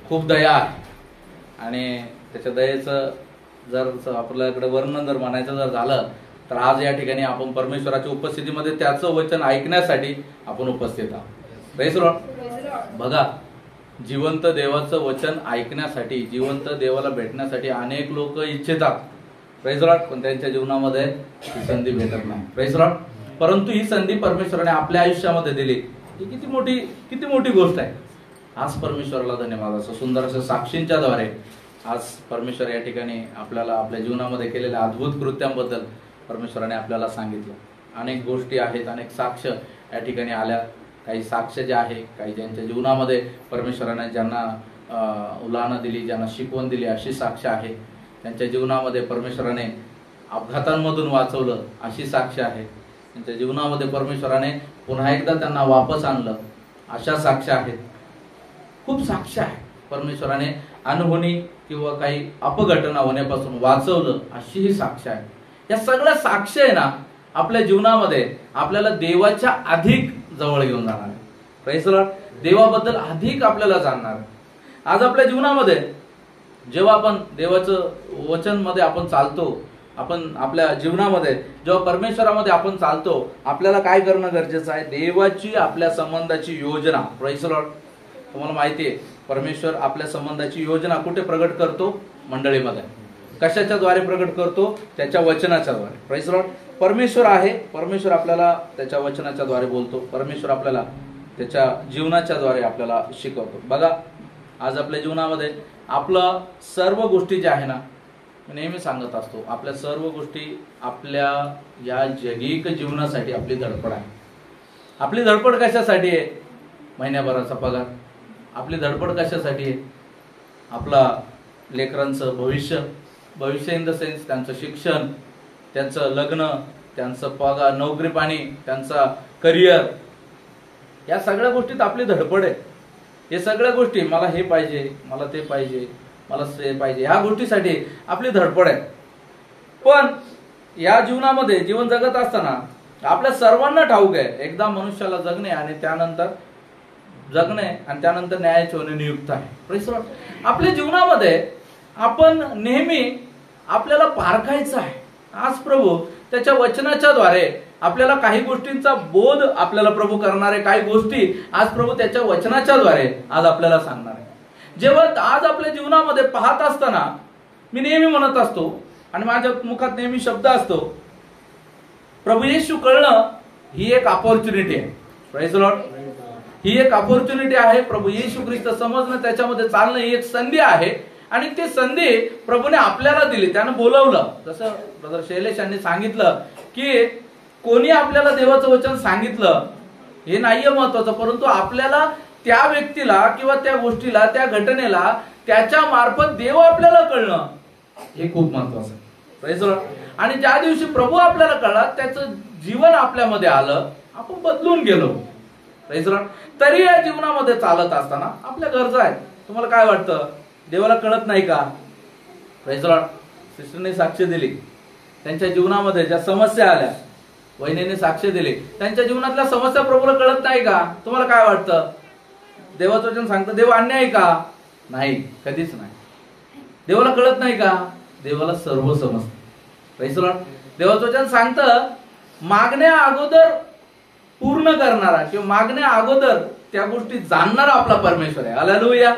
खूप दया आहे आणि त्याच्या दयेचं जर आपल्याकडे वर्णन जर म्हणायचं जर झालं तर आज या ठिकाणी आपण परमेश्वराच्या उपस्थितीमध्ये त्याचं वचन ऐकण्यासाठी आपण उपस्थित आहोत. Praise Lord. बघा, जिवंत देवाचं वचन ऐकण्यासाठी, जिवंत देवाला भेटण्यासाठी अनेक लोक इच्छितात. Praise Lord. पण त्यांच्या जीवनामध्ये ही संधी भेटत नाही. Praise Lord. परंतु ही संधी परमेश्वराने आपल्या आयुष्यामध्ये दिली. ही किती मोठी गोष्ट आहे. आज परमेश्वराला धन्यवाद. असं सुंदर असं साक्षींच्या द्वारे आज परमेश्वर या ठिकाणी आपल्याला आपल्या जीवनामध्ये केलेल्या अद्भुत कृत्यांबद्दल परमेश्वराने आपल्याला सांगितलं. अनेक गोष्टी आहेत, अनेक साक्ष या ठिकाणी आल्या. काही साक्ष जे आहे, काही ज्यांच्या जीवनामध्ये परमेश्वराने ज्यांना उलाहना दिली, ज्यांना शिकवण दिली, अशी साक्ष आहे. त्यांच्या जीवनामध्ये परमेश्वराने अपघातांमधून वाचवलं, अशी साक्ष आहे. त्यांच्या जीवनामध्ये परमेश्वराने पुन्हा एकदा त्यांना वापस आणलं, अशा साक्ष आहेत. खूप साक्ष आहे. परमेश्वराने अनहोनी किंवा काही अपघटना होण्यापासून वाचवलं, अशी ही साक्ष आहे. या सगळ्या साक्ष आहे ना, आपल्या जीवनामध्ये आपल्याला देवाच्या अधिक जवळ घेऊन जाणार आहे. Praise Lord. देवाबद्दल अधिक आपल्याला जाणणार. आज आपल्या जीवनामध्ये जेव्हा आपण देवाचं वचन मध्ये आपण चालतो, आपण आपल्या जीवनामध्ये जेव्हा परमेश्वरामध्ये आपण चालतो, आपल्याला काय करणं गरजेचं आहे? देवाची आपल्या संबंधाची योजना. Praise Lord. तुम्हाला माहिती आहे, परमेश्वर आपल्या संबंधाची योजना कुठे प्रगट करतो? मंडळीमध्ये. कशाच्या द्वारे प्रगट करतो? त्याच्या वचनाच्या द्वारे. Praise Lord. परमेश्वर आहे, परमेश्वर आपल्याला त्याच्या वचनाच्या द्वारे बोलतो. परमेश्वर आपल्याला त्याच्या जीवनाच्या द्वारे आपल्याला शिकवतो. बघा, आज आपल्या जीवनामध्ये आपलं सर्व गोष्टी ज्या आहे ना, मी नेहमी सांगत असतो, आपल्या सर्व गोष्टी आपल्या या जगिक जीवनासाठी आपली धडपड आहे. आपली धडपड कशासाठी आहे? महिन्याभराचा पगार. आपली धडपड कशासाठी आहे? आपला लेकरांचं भविष्य इन द सेन्स त्यांचं शिक्षण, त्यांचं लग्न, त्यांचं पगार, नोकरी पाणी, त्यांचा करिअर. या सगळ्या गोष्टीत आपली धडपड आहे. हे सगळ्या गोष्टी, मला हे पाहिजे, मला ते पाहिजे, मला ते पाहिजे, ह्या गोष्टीसाठी आपली धडपड आहे. पण या जीवनामध्ये जीवन जगत असताना आपल्या सर्वांना ठाऊक आहे, एकदा मनुष्याला जगणे आणि त्यानंतर न्यायाचे होणे नियुक्त आहे. Praise Lord. आपल्या जीवनामध्ये आपण नेहमी आपल्याला पारखायचं आहे. आज प्रभू त्याच्या वचनाच्या द्वारे आपल्याला काही गोष्टींचा बोध आपल्याला प्रभू करणार आहे. काही गोष्टी आज प्रभू त्याच्या वचनाच्या द्वारे आज आपल्याला सांगणार आहे. जेव्हा आज आपल्या जीवनामध्ये पाहत असताना मी नेहमी म्हणत असतो आणि माझ्या मुखात नेहमी शब्द असतो, प्रभू येशू कळणं ही एक अपॉर्च्युनिटी आहे. Praise Lord. ही एक अपॉर्च्युनिटी आहे. प्रभू येशू ख्रिस्त समजणं, त्याच्यामध्ये चालणं ही एक संधी आहे. आणि ती संधी प्रभूने आपल्याला दिली, त्यानं बोलवलं. जसं ब्रदर शैलेश यांनी सांगितलं की कोणी आपल्याला देवाचं वचन सांगितलं हे नाहीये महत्वाचं, परंतु आपल्याला त्या व्यक्तीला किंवा त्या गोष्टीला, त्या घटनेला त्याच्या मार्फत देव आपल्याला कळणं हे खूप महत्वाचं आहे. Praise Lord. आणि ज्या दिवशी प्रभू आपल्याला कळला, त्याचं जीवन आपल्यामध्ये आलं, आपण बदलून गेलो. Praise Lord. तरी या जीवनामध्ये चालत असताना आपल्या गरजा आहेत. तुम्हाला काय वाटतं? देवाला कळत नाही का? Praise Lord. सिस्टरने साक्ष दिली, त्यांच्या जीवनामध्ये ज्या समस्या आल्या, वहिनीने साक्ष दिली, त्यांच्या जीवनातल्या समस्या प्रभूला कळत नाही का? तुम्हाला काय वाटतं? देवाचं वचन सांगतं देव अन्याय का? नाही, कधीच नाही. देवाला कळत नाही का? देवाला सर्व समजतं. Praise Lord. देवाचं वचन सांगतं मागण्या अगोदर पूर्ण करणारा किंवा मागण्या अगोदर त्या गोष्टी जाणणारा आपला परमेश्वर आहे. हालेलुया.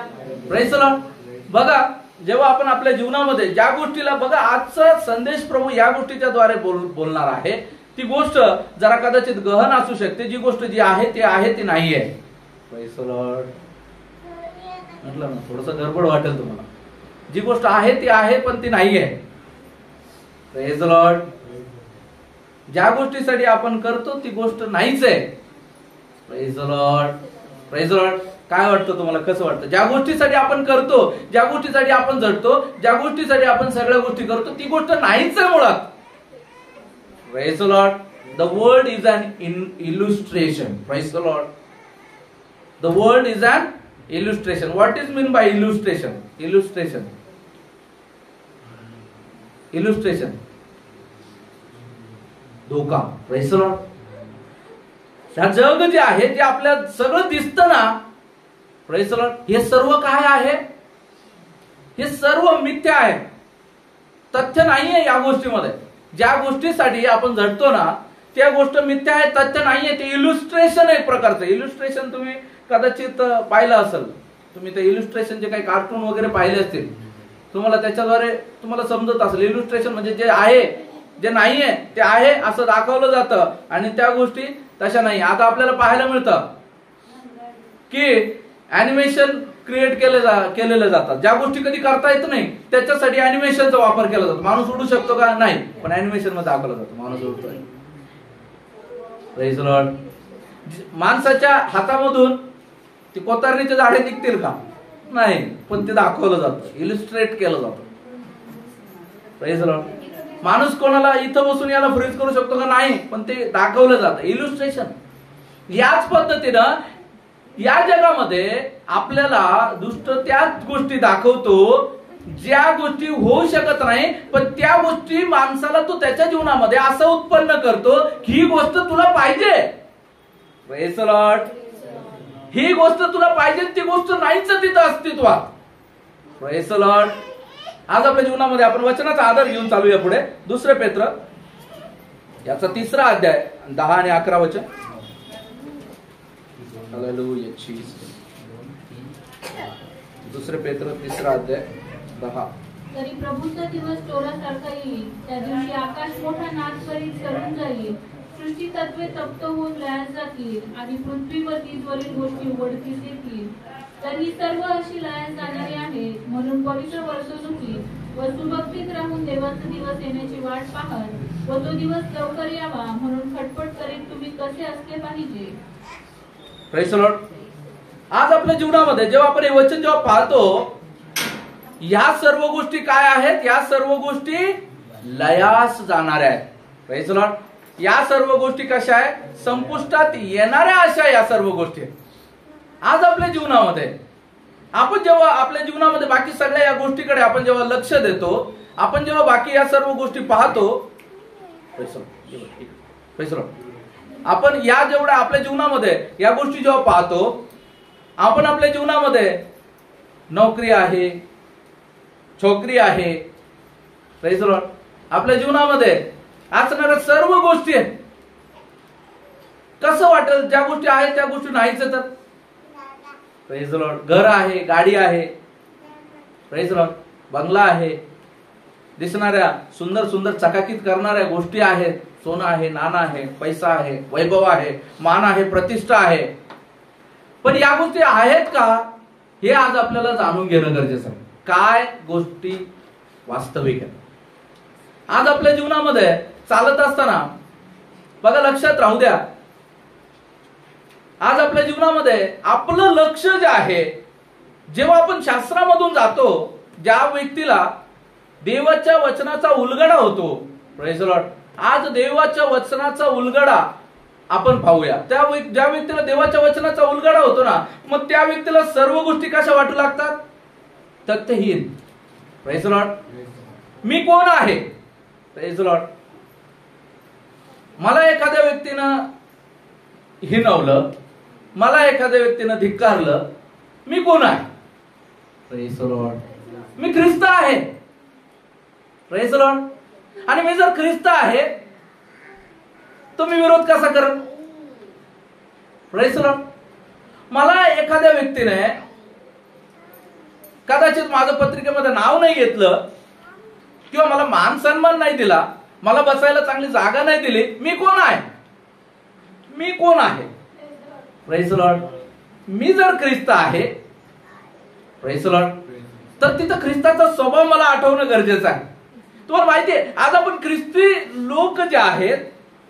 Praise Lord. बघा, जेव्हा आपण आपल्या जीवनामध्ये ज्या गोष्टीला, बघा आजचा संदेश प्रभू या गोष्टीच्या द्वारे बोलणार आहे. ती गोष्ट जरा कदाचित गहन असू शकते. जी गोष्ट जी आहे ती नाही आहे. Praise Lord. म्हटलं ना, थोडस गडबड वाटेल तुम्हाला. जी गोष्ट आहे ती आहे, पण ती नाही आहे. Praise Lord. ज्या गोष्टीसाठी आपण करतो ती गोष्ट नाहीच आहे. Praise Lord. Praise Lord. काय वाटतं तुम्हाला? कसं वाटतं? ज्या गोष्टीसाठी आपण करतो, ज्या गोष्टीसाठी आपण झटतो, ज्या गोष्टीसाठी आपण सगळ्या गोष्टी करतो, ती गोष्ट नाहीच आहे मुळात. Praise lord. The world is an illustration. Praise the lord. The world is an illustration. What is mean by illustration? Illustration धोका. Praise the lord. ह्या जग जे आहे, जे आपल्या सगळं दिसतं ना, प्रेज द लॉर्ड, हे सर्व काय आहे? हे सर्व मिथ्या आहे, तथ्य नाहीये या गोष्टीमध्ये. ज्या गोष्टीसाठी आपण झटतो ना त्या गोष्ट मिथ्या आहे, तथ्य नाहीये. ते इल्युस्ट्रेशन आहे, एक प्रकारचं इल्युस्ट्रेशन. तुम्ही कदाचित पाहिलं असेल, तुम्ही ते इल्युस्ट्रेशनचे काही कार्टून वगैरे पाहिले असतील, तुम्हाला त्याच्याद्वारे तुम्हाला समजत असेल. इल्युस्ट्रेशन म्हणजे जे आहे जे नाहीये ते आहे असं दाखवलं जातं आणि त्या गोष्टी तशा नाही. आता आपल्याला पाहायला मिळतं की अॅनिमेशन क्रिएट केलेले जातात. ज्या गोष्टी कधी करता येत नाही त्याच्यासाठी अॅनिमेशनचा वापर केला जातो. माणूस उडू शकतो का? नाही, पण अॅनिमेशन मध्ये दाखवलं जातं माणूस उडतोय. Praise Lord. माणसाच्या हातामधून ती कोतारणीचे झाडे निघतील का? नाही, पण ते दाखवलं जातं, इलिस्ट्रेट केलं जातं. Praise Lord. माणूस कोणाला इथं बसून याला फ्रीज करू शकतो का? नाही, पण ते दाखवलं जातं, इलिस्ट्रेशन. याच पद्धतीनं या जगामध्ये आपल्याला दुष्ट त्याच गोष्टी दाखवतो ज्या गोष्टी होऊ शकत नाही, पण त्या गोष्टी माणसाला तो त्याच्या जीवनामध्ये असं उत्पन्न करतो की ही गोष्ट तुला पाहिजे. Praise Lord. ही गोष्ट तुला पाहिजे, ती गोष्ट नाहीच तिथं अस्तित्वात. Praise Lord. आज आपल्या जीवनामध्ये आपण वचनाचा आधार घेऊन चालूया पुढे. 2 पेत्र याचा 3रा अध्याय 10 आणि 11 वचन. हालेलुया. 2 पेत्र 3रा अध्याय 10. तरी प्रभूचा दिवस चोरासारखा येईल. त्या दिवशी आकाश मोठा नाद करीत सरून जाईल, सृष्टी तत्वे तप्त होऊन लयास जातील आणि पृथ्वीवरती ज्वलित गोष्टी उघडकीस येतील. तर ही सर्व अशी लयास जाणारी आहे. म्हणून पवित्र वर्षणुकीत व सुभक्तीत राहून देवाचा दिवस येण्याची वाट पाहत व तो दिवस लवकर यावा म्हणून खटपट करीत तुम्ही कसे असले पाहिजे. Praise Lord. आज आपल्या जीवनामध्ये जेव्हा आपण हे वचन जेव्हा पाहतो, या सर्व गोष्टी काय आहेत? या सर्व गोष्टी लयास जाणाऱ्या आहेत. Praise Lord. या सर्व गोष्टी कशा आहेत? संपुष्टात येणाऱ्या अशा या सर्व गोष्टी. आज आपल्या जीवनामध्ये आपण जेव्हा आपल्या जीवनामध्ये बाकी सगळ्या या गोष्टीकडे आपण जेव्हा लक्ष देतो, आपण जेव्हा बाकी या सर्व गोष्टी पाहतो, प्रेज लॉर्ड, आपण या जेवढ्या आपल्या जीवनामध्ये या गोष्टी जेव्हा पाहतो, आपण आपल्या जीवनामध्ये नोकरी आहे, छोकरी आहे, प्रेज लॉर्ड, आपल्या जीवनामध्ये असणाऱ्या सर्व गोष्टी आहेत. कसं वाटेल ज्या गोष्टी आहेत त्या गोष्टी नाहीच तर. Praise Lord. घर आहे, गाडी आहे, प्रेज लॉर्ड, बंगला आहे, दिसणाऱ्या सुंदर सुंदर चकाकीत करणाऱ्या गोष्टी आहेत, सोनं आहे, नाणं आहे, पैसा आहे, वैभव आहे, मान आहे, प्रतिष्ठा आहे. पण या गोष्टी आहेत का हे आज आपल्याला जाणून घेणं गरजेचं आहे. काय गोष्टी वास्तविक आहेत? आज आपल्या जीवनामध्ये चालत असताना बघा, लक्षात राहू द्या, आज आपल्या जीवनामध्ये आपलं लक्ष जे आहे, जेव्हा आपण शास्त्रामधून जातो, ज्या व्यक्तीला देवाच्या वचनाचा उलगडा होतो, प्रेज लॉर्ड, आज देवाच्या वचनाचा उलगडा आपण पाहूया. ज्या व्यक्तीला देवाच्या वचनाचा उलगडा होतो ना, मग त्या व्यक्तीला सर्व गोष्टी कशा वाटू लागतात? तथ्यहीन. Praise Lord. मी कोण आहे? Praise Lord. मला एखाद्या व्यक्तीनं हिणवलं, मला एखाद्या व्यक्तीनं धिक्कारलं, मी कोण आहे? Praise Lord. मी ख्रिस्त आहे. Praise Lord. आणि मी जर ख्रिस्त आहे तर मी विरोध कसा करेन? Praise Lord. मला एखाद्या व्यक्तीने कदाचित माझं पत्रिकेमध्ये नाव नाही घेतलं किंवा मला मान सन्मान नाही दिला, मला बसायला चांगली जागा नाही दिली, मी कोण आहे? मी कोण आहे? Praise Lord. मी जर ख्रिस्त आहे, प्रेज लॉर्ड, तर तिथं ख्रिस्ताचा स्वभाव मला आठवणं गरजेचं आहे. तुम्हाला माहितीये, आज आपण ख्रिस्ती लोक जे आहेत,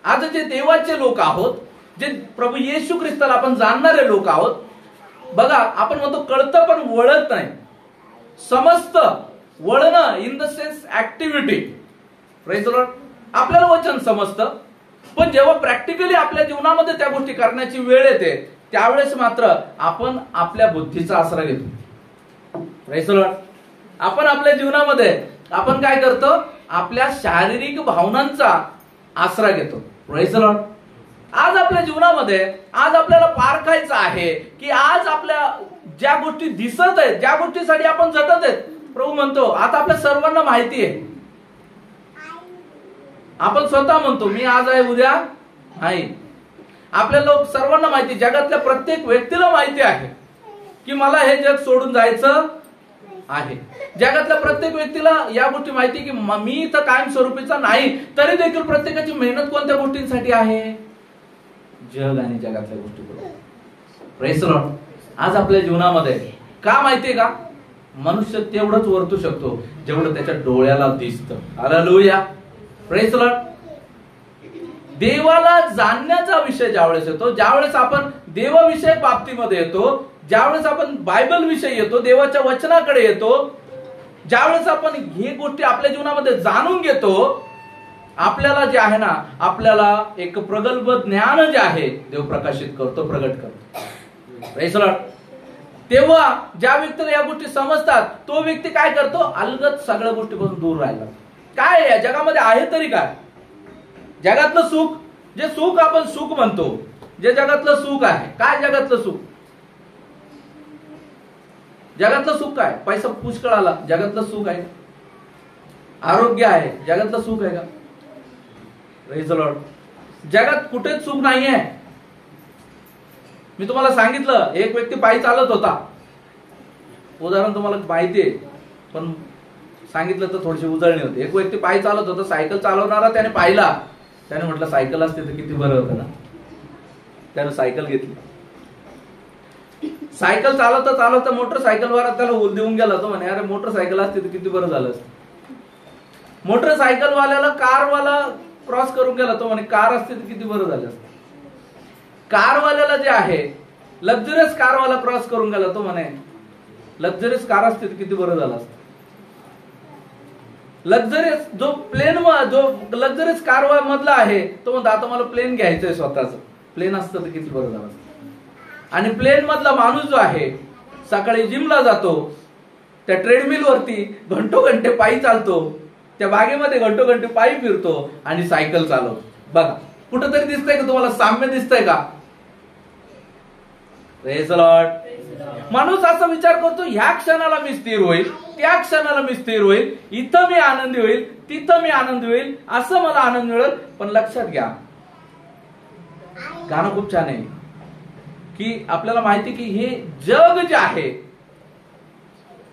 आज जे देवाचे लोक आहोत, जे प्रभू येशू ख्रिस्ताला आपण जाणणारे लोक आहोत, बघा, आपण म्हणतो कळतं पण वळत नाही. समजत, वळणं in the sense activity. Praise Lord. आपल्याला वचन समजतं, पण जेव्हा प्रॅक्टिकली आपल्या जीवनामध्ये त्या गोष्टी करण्याची वेळ येते, त्यावेळेस मात्र आपण आपल्या बुद्धीचा आसरा घेतो. Praise Lord. आपण आपल्या जीवनामध्ये आपण काय करतो? आपल्या शारीरिक भावनांचा आसरा घेतो. Praise Lord. आज आपल्या जीवनामध्ये आज आपल्याला पारखायचं आहे की आज आपल्या ज्या गोष्टी दिसत आहेत, ज्या गोष्टीसाठी आपण झटत आहेत, प्रभू म्हणतो, आता आपल्या सर्वांना माहिती आहे, आपण स्वतः म्हणतो मी आज आहे उद्या नाही. आपल्या लोक सर्वांना माहिती, जगातल्या प्रत्येक व्यक्तीला माहिती आहे की मला हे जग सोडून जायचं आहे. जगातल्या प्रत्येक व्यक्तीला या गोष्टी माहिती की मी तर कायमस्वरूपीचा नाही. तरी देखील प्रत्येकाची मेहनत कोणत्या गोष्टींसाठी आहे? जग आणि जगातल्या गोष्टी. Praise the lord. आज आपल्या जीवनामध्ये का माहितीये का, मनुष्य तेवढंच वर्तू शकतो जेवढं त्याच्या डोळ्याला दिसतं. हालेलुया. Praise the Lord. देवाला जाणण्याचा विषय ज्यावेळेस येतो, ज्यावेळेस आपण देवाविषयक बाबतीमध्ये येतो, ज्यावेळेस आपण बायबल विषयी येतो, देवाच्या वचनाकडे येतो, ज्यावेळेस आपण हे गोष्टी आपल्या जीवनामध्ये जाणून घेतो, आपल्याला जे आहे ना, आपल्याला एक प्रगल्भ ज्ञान जे आहे देव प्रकाशित करतो, प्रगट करतो. Praise the Lord. तेव्हा ज्या व्यक्तीला या गोष्टी समजतात तो व्यक्ती काय करतो, अलगद सगळ्या गोष्टीपासून दूर राहिला. काय या जगामध्ये आहे तरी काय? जगातलं सुख, जे सुख आपण सुख म्हणतो, जे जगातलं सुख आहे, काय जगातलं सुख? जगातलं सुख काय? पैसा पुष्कळ आला, जगातलं सुख आहे? आरोग्य आहे, जगातलं सुख आहे का? Praise the Lord. जगात कुठेच सुख नाहीये. मी तुम्हाला सांगितलं, एक व्यक्ती पायी चालत होता. उदाहरण तुम्हाला माहिती आहे, पण सांगितलं तर थोडीशी उजळणी होती. एक व्यक्ती पायी चालत होता, सायकल चालवणारा त्याने पाहिला, त्याने म्हटलं सायकल असते तर किती बरं होतं ना. त्याने सायकल घेतली. सायकल चालवता चालवता मोटरसायकलवाला त्याला उल देऊन गेला. तो म्हणे अरे मोटरसायकल असते तर किती बरं झालं असतं. मोटरसायकलवाल्याला कारवाला क्रॉस करून गेला. तो म्हणे कार असते तर किती बरं झालं असतं. कारवाल्याला जे आहे लक्झरियस कारवाला क्रॉस करून गेला. तो म्हणे लक्झरियस कार असते तर किती बरं झालं असतं. लक्झरियस जो प्लेन, जो लक्झरियस कार मधला आहे तो म्हणतो आता मला प्लेन घ्यायचंय स्वतःच. प्लेन असतं तर किती बरं झालं असतं. आणि प्लेन मधला माणूस जो आहे सकाळी जिमला जातो, त्या ट्रेडमिल वरती घंटोघंटे पायी चालतो, त्या बागेमध्ये घंटोघंटे पायी फिरतो आणि सायकल चालवतो. बघा कुठंतरी दिसतंय का तुम्हाला साम्य दिसतंय का? Praise the Lord. माणूस असा विचार करतो ह्या क्षणाला मी स्थिर होईल, त्या क्षणाला मी स्थिर होईल, इथं मी आनंदी होईल, तिथं मी आनंदी होईल, असं मला आनंद मिळेल. पण लक्षात घ्या, गाणं खूप छान आहे की आपल्याला माहिती की हे जग जे आहे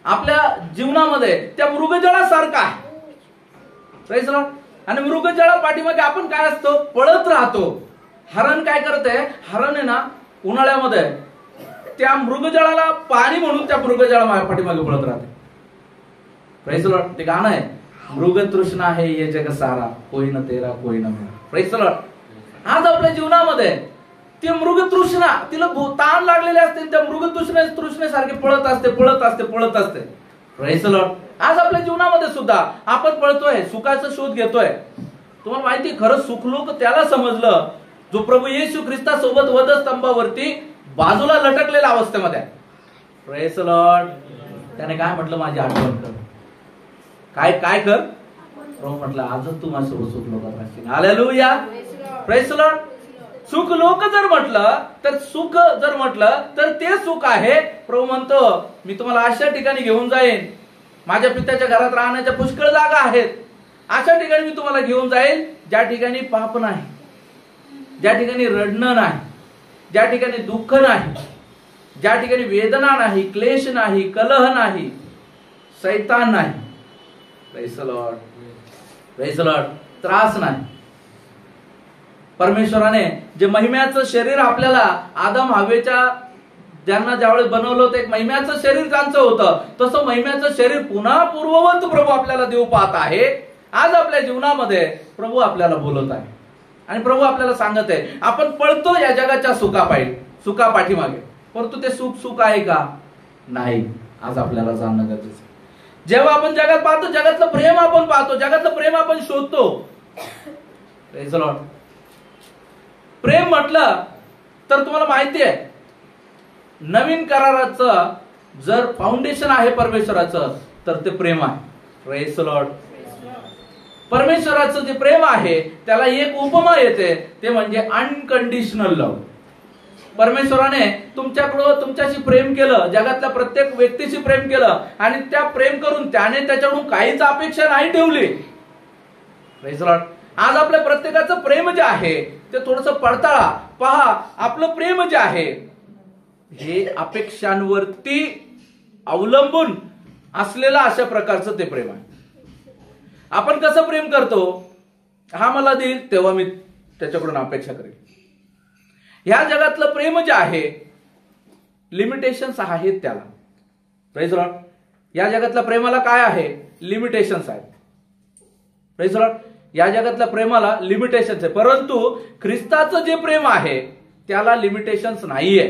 आपल्या जीवनामध्ये त्या मृगजळासारखं आहे. Praise the lord. आणि मृगजळा पाठीमागे आपण काय असतो, पळत राहतो. हरण काय करते, हरण आहे ना उन्हाळ्यामध्ये त्या मृगजळाला पाणी म्हणून त्या मृगजळा पाठीमागे पळत राहते. Praise the Lord. ते गाणं आहे, मृग तृष्णा आहे ये जग सारा, कोई न तेरा कोई न मेरा. Praise the lord. आज आपल्या जीवनामध्ये ते मृग तृष्णा, तिला ताण लागलेले असते, त्या मृग तृष्णेसारखे पळत असते, पळत असते, पळत असते. Praise the lord. आज आपल्या जीवनामध्ये सुद्धा आपण पळतोय, सुखाचा शोध घेतोय. तुम्हाला माहिती खरं सुख लोक त्याला समजलं जो प्रभू येशू ख्रिस्तासोबत वधस्तंभावरती बाजूला लटकलेल्या अवस्थेमध्ये. Praise the Lord. त्याने काय म्हटलं, माझी आठवण कर. काय कर? प्रभू म्हटलं आजच तू माझ्यासोबत सुख लोकात राहशील. हालेलुया. Praise the Lord. सुख लोक जर म्हटलं तर, सुख जर म्हटलं तर ते सुख आहे. प्रभू म्हणतो मी तुम्हाला अशा ठिकाणी घेऊन जाईन, माझ्या पित्याच्या घरात राहण्याच्या पुष्कळ जागा आहेत. अशा ठिकाणी मी तुम्हाला घेऊन जाईल ज्या ठिकाणी पाप नाही, ज्या ठिकाणी रडणं नाही, ज्या ठिकाणी दुःख नाही, ज्या ठिकाणी वेदना नाही, क्लेश नाही, कलह नाही, शैतान नाही. Praise the lord. Praise the Lord. त्रास नाही. परमेश्वराने जे महिम्याचं शरीर आपल्याला आदम हवेच्या ज्यांना ज्यावेळेस बनवलं होतं, एक महिम्याचं शरीर त्यांचं होतं, तसं महिम्याचं शरीर पुन्हा पूर्ववत प्रभू आपल्याला देऊ पाहत आहे. आज आपल्या जीवनामध्ये प्रभू आपल्याला बोलत आहे आणि प्रभू आपल्याला सांगत आहे आपण पळतो या जगाच्या सुखा पाठीमागे, परंतु ते सुख आहे का? नाही. आज आपल्याला जाणणं गरजेचं आहे. जेव्हा आपण जगात पाहतो, जगातलं प्रेम आपण पाहतो, जगातलं प्रेम आपण शोधतो. Praise the Lord. प्रेम म्हटलं तर तुम्हाला माहिती आहे नवीन कराराचं जर फाउंडेशन आहे परमेश्वराचं तर ते प्रेम आहे. Praise the Lord. परमेश्वराचं जे प्रेम आहे त्याला एक उपमा येते, ते म्हणजे अनकंडिशनल लव्ह. परमेश्वराने तुमच्याकडं तुमच्याशी प्रेम केलं, जगातल्या प्रत्येक व्यक्तीशी प्रेम केलं आणि त्या प्रेम करून त्याने त्याच्याकडून काहीच अपेक्षा नाही ठेवली. Praise the lord. आज आपल्या प्रत्येकाचं प्रेम जे आहे ते थोडंसं पडताळा, पहा आपलं प्रेम जे आहे हे अपेक्षांवरती अवलंबून असलेलं अशा प्रकारचं ते प्रेम आहे. आपण कसं प्रेम करतो, हा मला देईल तेव्हा मी त्याच्याकडून अपेक्षा करेन. ह्या जगातलं प्रेम जे आहे लिमिटेशन्स आहेत त्याला. Praise the Lord. या जगातल्या प्रेमाला काय आहे, लिमिटेशन्स आहेत. Praise the Lord. या जगातल्या प्रेमाला लिमिटेशन्स आहे, परंतु ख्रिस्ताचं जे प्रेम आहे त्याला लिमिटेशन्स नाहीये.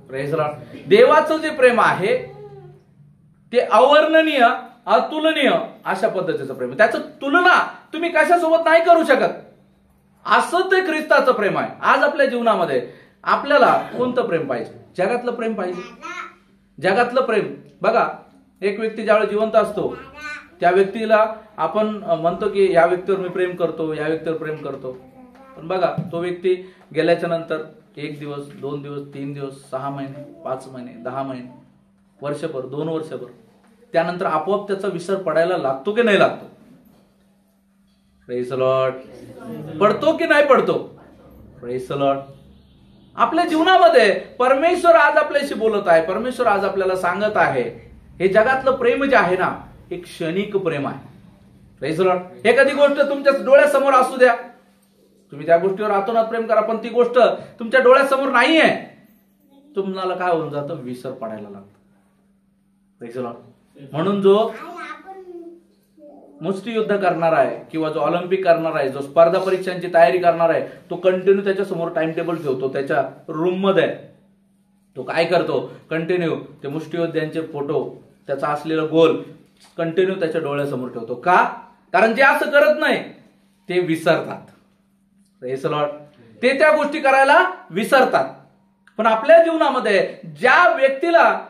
Praise the Lord. देवाचं जे प्रेम आहे ते अवर्णनीय, अतुलनीय अशा पद्धतीचं प्रेम. त्याचं तुलना तुम्ही कशासोबत नाही करू शकत, असं ते ख्रिस्ताचं प्रेम आहे. आज आपल्या जीवनामध्ये आपल्याला कोणतं प्रेम पाहिजे, जगातलं प्रेम पाहिजे. जगातलं प्रेम बघा, एक व्यक्ती ज्यावेळेस जिवंत असतो त्या व्यक्तीला आपण म्हणतो की या व्यक्तीवर मी प्रेम करतो, या व्यक्तीवर प्रेम करतो. पण बघा तो व्यक्ती गेल्याच्या नंतर 1 दिवस, 2 दिवस, 3 दिवस, 6 महिने, 5 महिने, 10 महिने, वर्षभर, 2 वर्षभर, त्यानंतर आपोआप त्याचा विसर पडायला लागतो की नाही लागतो. Praise the Lord. पडतो की नाही पडतो. Praise the Lord. आपल्या जीवनामध्ये परमेश्वर आज आपल्याशी बोलत आहे, परमेश्वर आज आपल्याला सांगत आहे हे जगातलं प्रेम जे आहे ना एक क्षणिक प्रेम आहे. Praise the Lord. एखादी गोष्ट तुमच्या डोळ्यासमोर असू द्या, तुम्ही त्या गोष्टीवर आतोनात प्रेम करा, पण ती गोष्ट तुमच्या डोळ्यासमोर नाहीये, तुम्हाला काय होऊन जातं, विसर पडायला लागतं. Praise the Lord. म्हणून जो मुष्टियुद्ध करणार आहे किंवा जो ऑलिम्पिक करणार आहे, जो स्पर्धा परीक्षांची तयारी करणार आहे, तो कंटिन्यू त्याच्या समोर टाइम टेबल ठेवतो त्याच्या रूम मध्ये. तो काय करतो, कंटिन्यू ते मुष्टियोद्ध्यांचे फोटो, त्याचा असलेला गोल कंटिन्यू त्याच्या डोळ्यासमोर ठेवतो. का? कारण जे असं करत नाही ते विसरतात. Praise the Lord. ते त्या गोष्टी करायला विसरतात. पण आपल्या जीवनामध्ये ज्या व्यक्तीला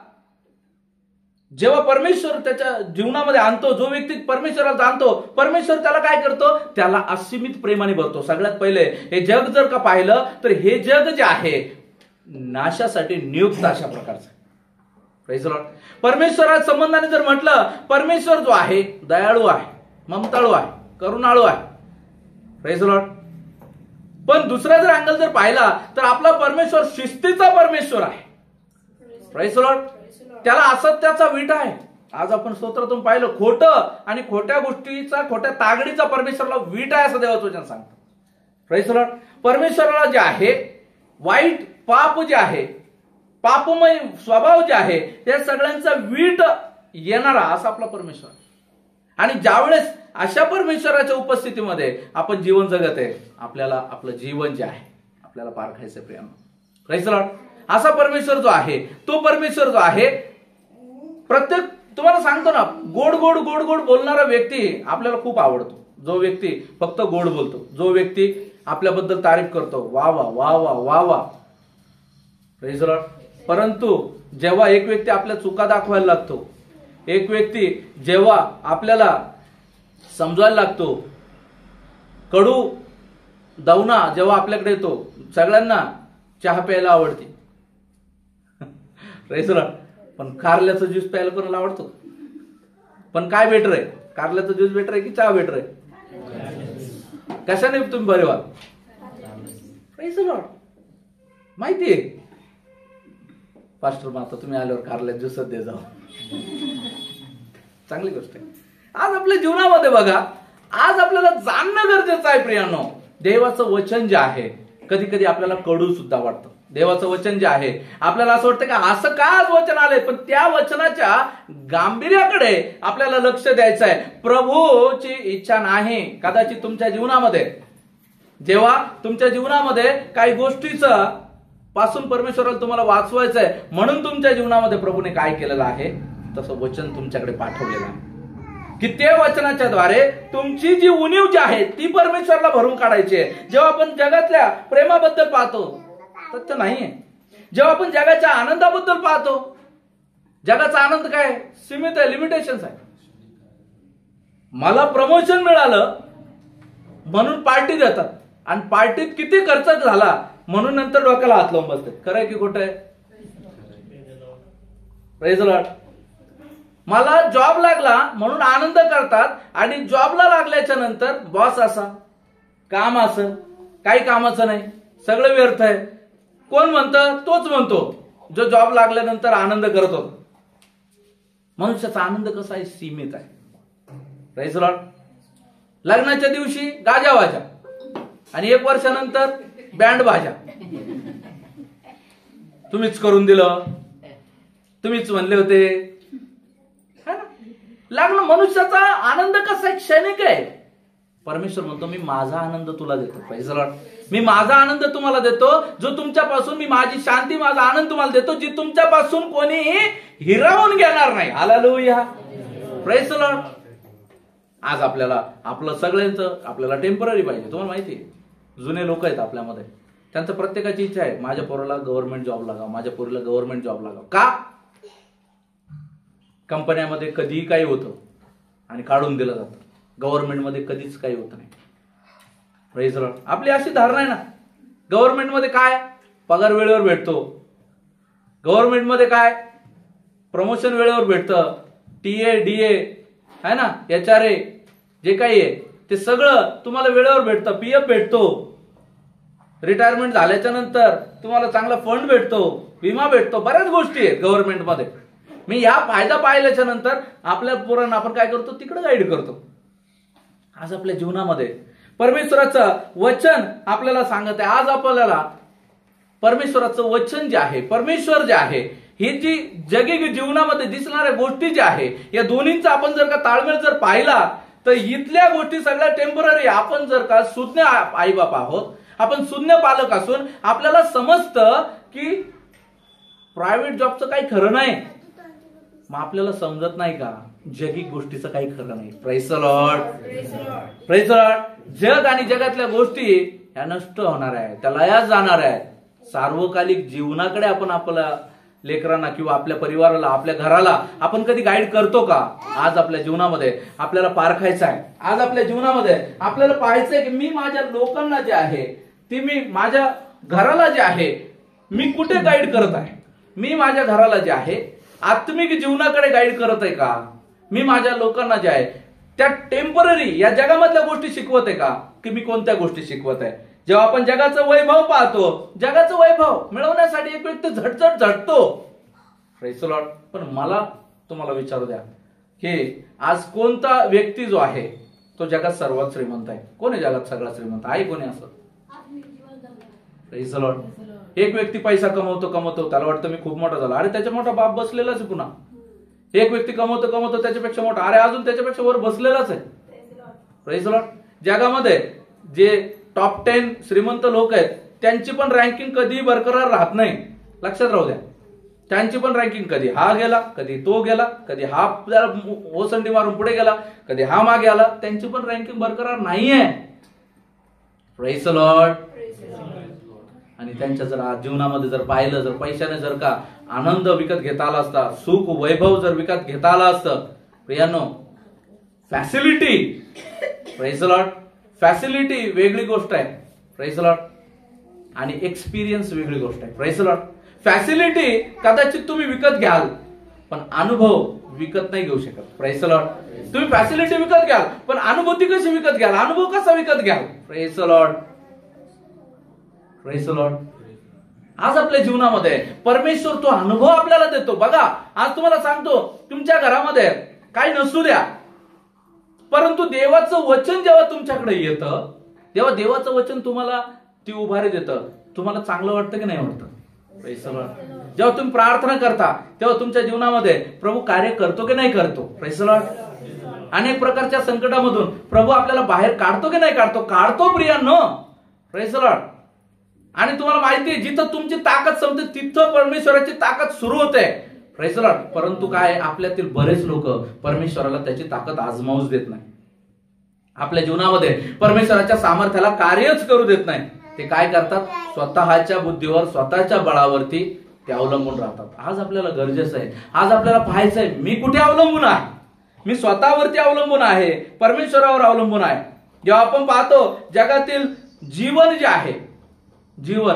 जेव्हा परमेश्वर त्याच्या जीवनामध्ये आणतो, जो व्यक्ती परमेश्वराला जाणतो, परमेश्वर त्याला काय करतो, त्याला असीमित प्रेमाने भरतो. सगळ्यात पहिले हे जग जर का पाहिलं तर हे जग जे आहे नाशासाठी नियुक्त अशा प्रकारचं. Praise the Lord. परमेश्वराच्या संबंधाने जर म्हटलं, परमेश्वर जो आहे दयाळू आहे, ममताळू आहे, करुणाळू आहे. Praise the lord. पण दुसरा जर अँगल जर पाहिला तर आपला परमेश्वर शिस्तीचा परमेश्वर आहे. Praise the Lord. त्याला असत्याचा वीट आहे. आज आपण स्तोत्रातून पाहिलं, खोटं आणि खोट्या गोष्टीचा, खोट्या तागडीचा परमेश्वराला वीट आहे असं देवाचं वचन सांगतं. Praise the Lord. परमेश्वराला जे आहे वाईट पाप जे आहे, पापमय स्वभाव जे आहे, त्या सगळ्यांचा वीट येणारा असा आपला परमेश्वर. आणि ज्यावेळेस अशा परमेश्वराच्या उपस्थितीमध्ये आपण जीवन जगत आहे, आपल्याला आपलं जीवन जे आहे आपल्याला पारखायचं प्रेम. Praise the lord. असा परमेश्वर जो आहे, तो परमेश्वर जो आहे प्रत्येक, तुम्हाला सांगतो ना, गोड गोड गोड गोड बोलणारा व्यक्ती आपल्याला खूप आवडतो. जो व्यक्ती फक्त गोड बोलतो, जो व्यक्ती आपल्याबद्दल तारीफ करतो, वा वा वा वा वा वा. Praise the Lord. परंतु जेव्हा एक व्यक्ती आपल्या चुका दाखवायला लागतो, एक व्यक्ती जेव्हा आपल्याला समजायला लागतो, कडू दवना जेव्हा आपल्याकडे येतो, सगळ्यांना चहा प्यायला आवडते. Praise the lord. पण कारल्याचं ज्यूस प्यायला कोणाला आवडतो? पण काय बेटर आहे, कारल्याचं ज्यूस बेटर आहे की चहा बेटर आहे? कशाने तुम्ही बरे व्हाल? Praise the Lord. माहितीये पास्टर, आता तुम्ही आल्यावर कारल्या ज्यूसच दे जाऊ. चांगली गोष्ट आहे. आज आपल्या जीवनामध्ये बघा, आज आपल्याला जाणणं गरजेचं आहे प्रियांनो. देवाचं वचन जे आहे कधी कधी आपल्याला कडू सुद्धा वाटतं. देवाचं वचन जे आहे आपल्याला असं वाटतं की असं का आज वचन आलंय, पण त्या वचनाच्या गांभीर्याकडे आपल्याला लक्ष द्यायचं आहे. प्रभूची इच्छा नाही कदाचित तुमच्या जीवनामध्ये, जेव्हा तुमच्या जीवनामध्ये काही गोष्टीचं पासून परमेश्वराला तुम्हाला वाचवायचं आहे, म्हणून तुमच्या जीवनामध्ये प्रभूने काय केलेलं आहे, तसं वचन तुमच्याकडे पाठवलेलं आहे की त्या वचनाच्या द्वारे तुमची जी उणीव जी आहे ती परमेश्वराला भरून काढायची आहे. जेव्हा आपण जगातल्या प्रेमाबद्दल पाहतो सत्य नाहीये. जेव्हा आपण जगाच्या आनंदाबद्दल पाहतो, जगाचा आनंद काय सीमित आहे, लिमिटेशन्स आहे. मला प्रमोशन मिळालं म्हणून पार्टी देतात, आणि पार्टीत किती खर्च झाला म्हणून नंतर डोक्याला हात लावून बसते. खरं आहे की खोटं आहे? Praise the Lord. मला जॉब लागला म्हणून आनंद करतात आणि जॉबला लागल्याच्या नंतर बॉस असा, काम असं, काही कामाचं नाही, सगळं व्यर्थ आहे. कोण म्हणतं? तोच म्हणतो जो जॉब लागल्यानंतर आनंद करत होता. मनुष्याचा आनंद कसा आहे? सीमित आहे. Praise the Lord. लग्नाच्या दिवशी गाजा वाजा आणि 1 वर्षानंतर बँड बाजा. तुम्हीच करून दिलं, तुम्हीच म्हणले होते. लग्न मनुष्याचा आनंद कसा आहे? क्षणिक आहे. परमेश्वर म्हणतो मी माझा आनंद तुला देतो. Praise the Lord. मी माझा आनंद तुम्हाला देतो, जो तुमच्यापासून, मी माझी शांती, माझा आनंद तुम्हाला देतो, जी तुमच्यापासून कोणी हिरावून घेणार नाही. हालेलुया. Praise the lord. आज आपल्याला आपलं सगळ्यांचं आपल्याला टेम्पररी पाहिजे. तुम्हाला माहिती आहे, जुने लोक आहेत आपल्यामध्ये, त्यांचं प्रत्येकाची इच्छा आहे माझ्या पोराला गव्हर्नमेंट जॉब लागावा, माझ्या पोरीला गव्हर्नमेंट जॉब लागावा. का? कंपन्यामध्ये कधीही काही होतं आणि काढून दिलं जातं. गव्हर्नमेंटमध्ये कधीच काही होत नाही. Praise the Lord. आपली अशी धारणा आहे ना, गव्हर्नमेंटमध्ये काय? पगार वेळेवर भेटतो. गव्हर्नमेंटमध्ये काय? प्रमोशन वेळेवर भेटतं. टीए, डीए आहे ना, HRA जे काही आहे ते सगळं तुम्हाला वेळेवर भेटतं. PF भेटतो. रिटायरमेंट झाल्याच्या नंतर तुम्हाला चांगला फंड भेटतो, विमा भेटतो, बऱ्याच गोष्टी आहेत गव्हर्नमेंटमध्ये. मी या फायदा पाहिल्याच्या नंतर आपल्या पोरांना आपण काय करतो? तिकडे गाईड करतो. आज आपल्या जीवनामध्ये परमेश्वराचं वचन आपल्याला सांगत आहे. आज आपल्याला परमेश्वराचं वचन जे आहे, परमेश्वर जे आहे, ही जी जगी जीवनामध्ये दिसणाऱ्या गोष्टी ज्या आहे, या दोन्हींचा आपण जर का ताळमेळ जर पाहिला तर इथल्या गोष्टी सगळ्या टेम्पररी. आपण जर का सुज्ञ आईबाप आहोत, आपण सुज्ञ पालक असून आपल्याला समजतं की प्रायव्हेट जॉबचं काही खरं नाही. मग आपल्याला समजत नाही का जगी गोष्टीचं काही खरं नाही. Praise the lord. Praise the Lord. जग आणि जगातल्या गोष्टी ह्या नष्ट होणार आहेत, त्या लयास जाणार आहेत. सार्वकालिक जीवनाकडे आपण आपल्या लेकरांना किंवा आपल्या परिवाराला, आपल्या घराला आपण कधी गाईड करतो का? आज आपल्या जीवनामध्ये आपल्याला पारखायचं आहे. आज आपल्या जीवनामध्ये आपल्याला पाहायचंय की मी माझ्या लोकांना जे आहे, ती मी माझ्या घराला जे आहे, मी कुठे गाईड करत आहे? मी माझ्या घराला जे आहे आत्मिक जीवनाकडे गाईड करत आहे का? मी माझ्या लोकांना जे आहे त्या टेम्पररी या जगामधल्या गोष्टी शिकवत आहे का, की मी कोणत्या गोष्टी शिकवत आहे? जेव्हा आपण जगाचं वैभव पाहतो, जगाचं वैभव मिळवण्यासाठी एक व्यक्ती झटझट झटतो. Praise the lord. पण मला तुम्हाला विचारू द्या की आज कोणता व्यक्ती जो आहे तो जगात सर्वात श्रीमंत आहे? कोण आहे जगात सगळ्यात श्रीमंत? आहे कोणी असं? Praise the Lord. एक व्यक्ती पैसा कमवतो, त्याला वाटतं मी खूप मोठा झाला. अरे त्याच्या मोठा बाप बसलेलाच आहे. पुन्हा एक व्यक्ती कमवतो त्याच्यापेक्षा मोठा, अरे अजून त्याच्यापेक्षा वर बसलेलाच आहे. Praise the Lord. जगामध्ये जे टॉप 10 श्रीमंत लोक आहेत त्यांची पण रँकिंग कधी बरकरार राहत नाही. लक्षात राहू द्या. त्यांची पण रँकिंग कधी हा गेला, कधी तो गेला, कधी हा ओसंडी मारून पुढे गेला, कधी हा मागे आला. त्यांची पण रँकिंग बरकरार नाहीये. Praise the lord. आणि त्यांच्या जर जीवनामध्ये जर पाहिलं, जर पैशाने जर का आनंद विकत घेता आला असता, सुख वैभव जर विकत घेता आला असतं, प्रियांनो, facility, praise the lord, facility वेगळी गोष्ट आहे. Praise the lord. आणि एक्सपिरियन्स वेगळी गोष्ट आहे. Praise the lord. फॅसिलिटी कदाचित तुम्ही विकत घ्याल, पण अनुभव विकत नाही घेऊ शकत. Praise the Lord. तुम्ही फॅसिलिटी विकत घ्याल, पण अनुभूती कशी विकत घ्याल? अनुभव कसा विकत घ्याल? Praise the lord. Praise the lord. आज आपल्या जीवनामध्ये परमेश्वर तो अनुभव आपल्याला देतो. बघा, आज तुम्हाला सांगतो, तुमच्या घरामध्ये काही नसू द्या, परंतु देवाचं वचन जेव्हा तुमच्याकडे येतं, तेव्हा देवाचं वचन तुम्हाला ती उभारी देतं. तुम्हाला चांगलं वाटतं की नाही वाटतं? Praise the Lord. जेव्हा तुम्ही प्रार्थना करता तेव्हा तुमच्या जीवनामध्ये प्रभू कार्य करतो की नाही करतो? Praise the Lord. अनेक प्रकारच्या संकटामधून प्रभू आपल्याला बाहेर काढतो की नाही काढतो? काढतो प्रियांनो. Praise the lord. आणि तुम्हाला माहिती आहे, जिथं तुमची ताकद संपते तिथं परमेश्वराची ताकद सुरू होते. Praise the Lord. परंतु काय, आपल्यातील बरेच लोक परमेश्वराला त्याची ताकद आजमावूच देत नाही. आपल्या जीवनामध्ये परमेश्वराच्या सामर्थ्याला कार्यच करू देत नाही. ते काय करतात? स्वतःच्या बुद्धीवर, स्वतःच्या बळावरती ते अवलंबून राहतात. आज आपल्याला गरजेचं आहे, आज आपल्याला पाहायचंय, मी कुठे अवलंबून आहे? मी स्वतःवरती अवलंबून आहे, परमेश्वरावर अवलंबून आहे. जेव्हा आपण पाहतो जगातील जीवन जे आहे, जीवन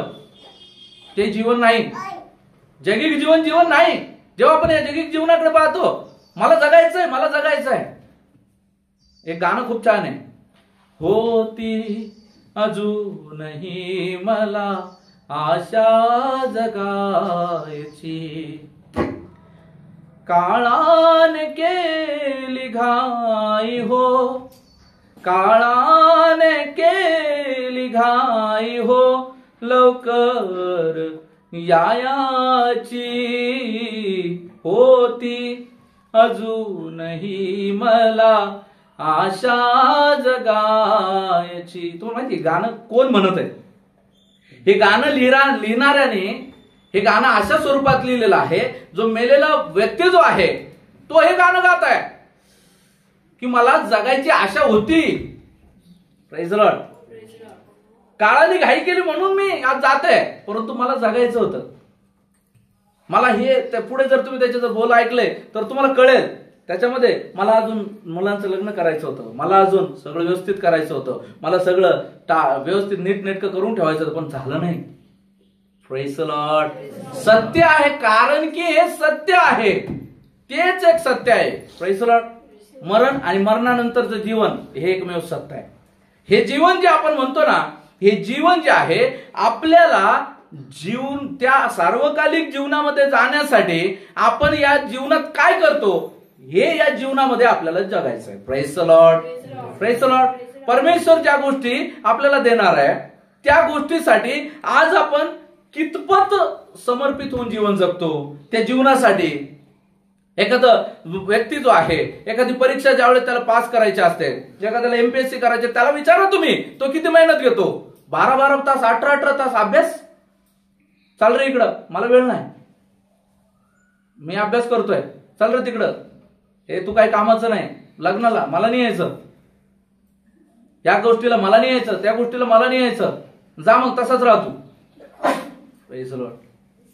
ते जीवन नाही. जैविक जीवन नाही. जेव्हा आपण या जैविक जीवनाकडे पाहतो, मला जगायचंय, मला जगायचंय. एक गाणं खूप छान आहे, होती अजूनही मला आशा जगायची, काळाने केली घाई हो, काळाने केली घाई हो, लवकर यायाची, होती अजूनही मला आशा जगायची. तुम्हाला माहिती गाणं कोण म्हणत आहे? हे गाणं लिहिणाऱ्याने हे गाणं अशा स्वरूपात लिहिलेलं आहे, जो मेलेला व्यक्ती जो आहे तो हे गाणं गात आहे की मला जगायची आशा होती. Praise the Lord. काळाने घाई केली म्हणून मी आज जाते, परंतु मला जगायचं होतं. मला हे पुढे जर तुम्ही त्याचे जर बोल ऐकले तर तुम्हाला कळेल, त्याच्यामध्ये मला अजून मुलांचं लग्न करायचं होतं, मला अजून सगळं व्यवस्थित करायचं होतं, मला सगळं व्यवस्थित नीटनेटकं करून ठेवायचं होतं, पण झालं नाही. Praise the Lord. सत्य आहे, कारण की हे सत्य आहे, तेच एक सत्य आहे. Praise the Lord. मरण आणि मरणानंतरचं जीवन हे एकमेव सत्य आहे. हे जीवन जे आपण म्हणतो ना, हे जीवन जे आहे आपल्याला त्या सार्वकालिक जीवनामध्ये जाण्यासाठी आपण या जीवनात काय करतो हे या जीवनामध्ये आपल्याला जगायचं आहे. Praise the lord. Praise the Lord. परमेश्वर ज्या गोष्टी आपल्याला देणार आहे त्या गोष्टीसाठी आज आपण कितपत समर्पित होऊन जीवन जगतो. त्या जीवनासाठी एखादा व्यक्ती जो आहे, एखादी परीक्षा ज्यावेळेस त्याला पास करायची असते, एखाद्याला एमपीएससी करायचे, त्याला विचारा तुम्ही तो किती मेहनत घेतो. 12-12 तास, 18-18 तास अभ्यास. चाल रे इकडं, मला वेळ नाही, मी अभ्यास करतोय, चल रे तिकडं, हे तू काही कामाचं नाही, लग्नाला मला नाही यायचं, या गोष्टीला मला नाही यायचं, त्या गोष्टीला मला नाही यायचं, जा मग तसाच राहतो.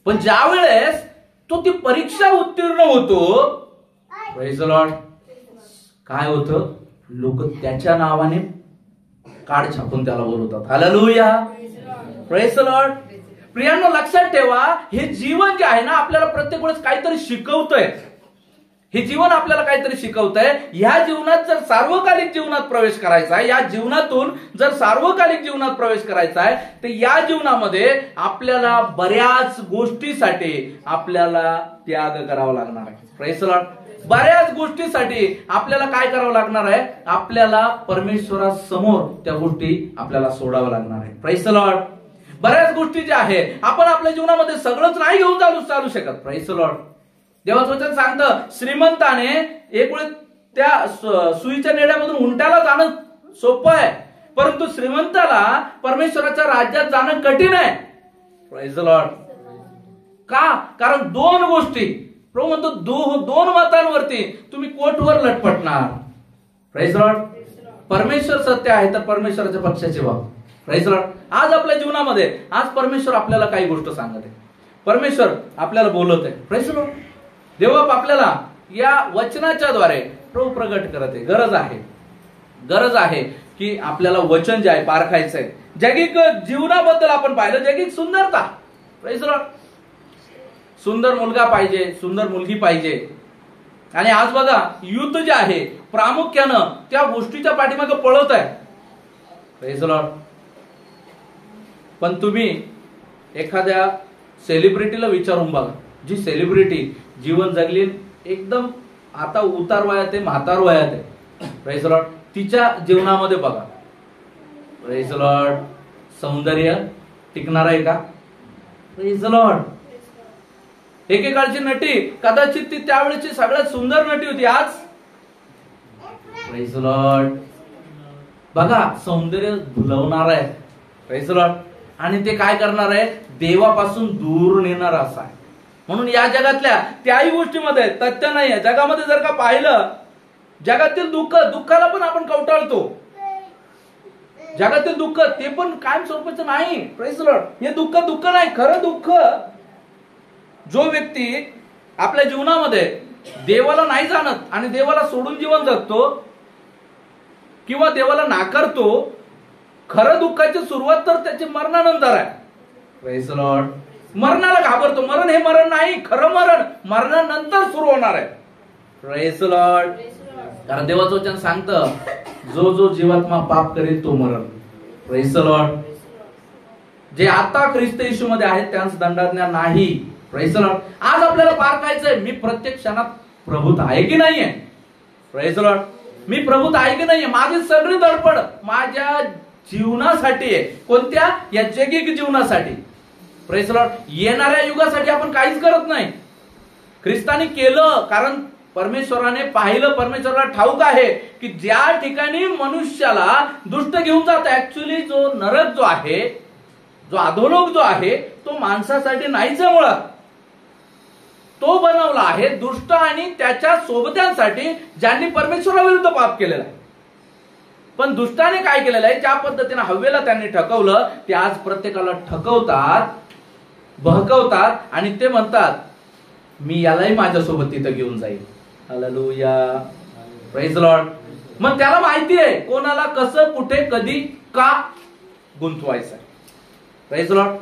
पण ज्या वेळेस तो ती परीक्षा उत्तीर्ण होतो, प्रेज द लॉर्ड, काय होतं, लोक त्याच्या नावाने कार्ड छापून त्याला बोलवतात. हालेलुया. Praise the lord. प्रियांनो, लक्षात ठेवा, हे जीवन जे आहे ना आपल्याला प्रत्येक वेळेस काहीतरी शिकवतंय. हे जीवन आपल्याला काहीतरी शिकवतंय. ह्या जीवनात जर सार्वकालिक जीवनात प्रवेश करायचा आहे, या जीवनातून जर सार्वकालिक जीवनात प्रवेश करायचा आहे, तर या जीवनामध्ये आपल्याला बऱ्याच गोष्टीसाठी आपल्याला त्याग करावा लागणार आहे. Praise the Lord. बऱ्याच गोष्टीसाठी आपल्याला काय करावं लागणार आहे, आपल्याला परमेश्वरासमोर त्या गोष्टी आपल्याला सोडाव्या लागणार आहे. Praise the Lord. बऱ्याच गोष्टी ज्या आहे आपण आपल्या जीवनामध्ये सगळंच नाही घेऊन चालू शकत. Praise the Lord. देवाचं वचन सांगतं, श्रीमंताने एक वेळ त्या सुईच्या नेड्यामधून उंटाला जाणं सोपं आहे, परंतु श्रीमंताला परमेश्वराच्या राज्यात जाणं कठीण आहे. Praise the Lord. का? कारण दोन गोष्टी, प्रभू म्हणतो, दोन मतांवरती तुम्ही कोर्टवर लटपटणार. Praise the Lord. परमेश्वर सत्य आहे तर परमेश्वराच्या पक्षाचे व्हा. Praise the lord. आज आपल्या जीवनामध्ये आज परमेश्वर आपल्याला काही गोष्ट सांगत आहे, परमेश्वर आपल्याला बोलत आहे. Praise the Lord. देव आपल्याला या वचनाच्या द्वारे प्रभू प्रगट करत आहे. गरज आहे की आपल्याला वचन जे आहे पारखायचं आहे. जैविक जीवनाबद्दल आपण पाहिलं, जैविक सुंदरता. Praise the Lord. सुंदर मुलगा पाहिजे, सुंदर मुलगी पाहिजे. आणि आज बघा, युद्ध जे आहे प्रामुख्यानं त्या गोष्टीच्या पाठीमागे पळत आहे. Praise the lord. पण तुम्ही एखाद्या सेलिब्रिटीला विचारून बघा, जी सेलिब्रिटी जीवन जगली एकदम आता उतार वयात आहे, म्हातार वयात आहे. Praise the Lord. तिच्या जीवनामध्ये बघा, प्रेज द लॉर्ड, सौंदर्य टिकणार आहे का? Praise the lord. एकेकाळची नटी कदाचित ती त्यावेळेची सगळ्यात सुंदर नटी होती. आज प्रेज द लॉर्ड. बघा, सौंदर्य भुलवणार आहे. Praise the lord. आणि ते काय करणार आहे, देवापासून दूर नेणार असं आहे. म्हणून या जगातल्या त्याही गोष्टीमध्ये तथ्य नाही आहे. जगामध्ये जर का पाहिलं, जगातील दुःखाला पण आपण कवटाळतो. जगातील दुःख ते पण कायम स्वरूपाचं नाही. Praise the Lord. हे दुःख नाही, खरं दुःख जो व्यक्ती आपल्या जीवनामध्ये देवाला नाही जाणत आणि देवाला सोडून जीवन जगतो किंवा देवाला नाकारतो, खरं दुःखाची सुरुवात तर त्याची मरणानंतर आहे. Praise the Lord. मरणाला घाबरतो. मरण हे मरण नाही, खरं मरण मरणानंतर सुरू होणार आहे. Praise Lord. कारण देवाचं वचन सांगतं, जो जो जीवात्मा पाप करेल तो मरण. Praise Lord. जे आता ख्रिस्त येशूमध्ये आहेत त्यांस दंडाज्ञा नाही. Praise Lord. आज आपल्याला पारखायचंय, मी प्रत्येक क्षणात प्रभूत आहे की नाहीये. Praise Lord. मी प्रभूत आहे की नाहीये. माझी सगळी धडपड माझ्या जीवनासाठी आहे. कोणत्या? या जैगिक जीवनासाठी. Praise Lord. येणाऱ्या युगासाठी आपण काहीच करत नाही. ख्रिस्तानी केलं, कारण परमेश्वराने पाहिलं, परमेश्वराला ठाऊक आहे की ज्या ठिकाणी मनुष्याला दुष्ट घेऊन जात, ऍक्च्युली जो नरक जो आहे, जो अधोलोक जो आहे, तो माणसासाठी नाहीच आहे मुळात. तो बनवला आहे दुष्ट आणि त्याच्या सोबत्यांसाठी, ज्यांनी परमेश्वराविरुद्ध पाप केलेला आहे. पण दुष्टाने काय केलेलं आहे, ज्या पद्धतीने हव्वेला त्यांनी ठकवलं, ते आज प्रत्येकाला ठकवतात, बहकवतात आणि ते म्हणतात मी यालाही माझ्यासोबत तिथं घेऊन जाईल. हालेलुया. Praise Lord. मग त्याला माहिती आहे कोणाला कसं, कुठे, कधी, का गुंतवायचं आहे. Praise Lord.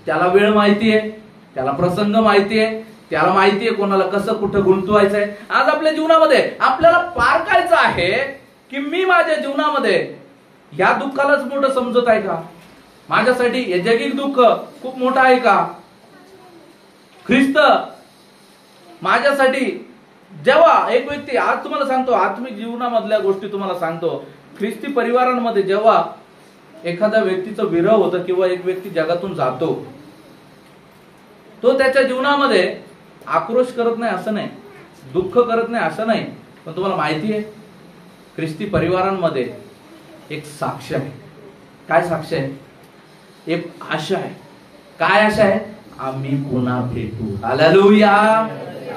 त्याला वेळ माहिती आहे, त्याला प्रसंग माहिती आहे, त्याला माहिती आहे कोणाला कसं कुठं गुंतवायचं आहे. आज आपल्या जीवनामध्ये आपल्याला पारखायचं आहे की मी माझ्या जीवनामध्ये या दुःखालाच मोठं समजत आहे का? माझ्यासाठी हे जैगिक दुःख खूप मोठं आहे का? ख्रिस्त माझ्यासाठी, जेव्हा एक व्यक्ती, आज तुम्हाला सांगतो आत्मिक जीवनामधल्या गोष्टी तुम्हाला सांगतो, ख्रिस्ती परिवारांमध्ये जेव्हा एखाद्या व्यक्तीचं विरह होतं किंवा एक व्यक्ती जगातून जातो, तो त्याच्या जीवनामध्ये आक्रोश करत नाही असं नाही, दुःख करत नाही असं नाही. पण तुम्हाला माहिती आहे ख्रिस्ती परिवारांमध्ये एक साक्ष आहे. काय साक्ष आहे? एक आशा आहे. काय आशा आहे? आम्ही पुन्हा भेटू. हालेलुया.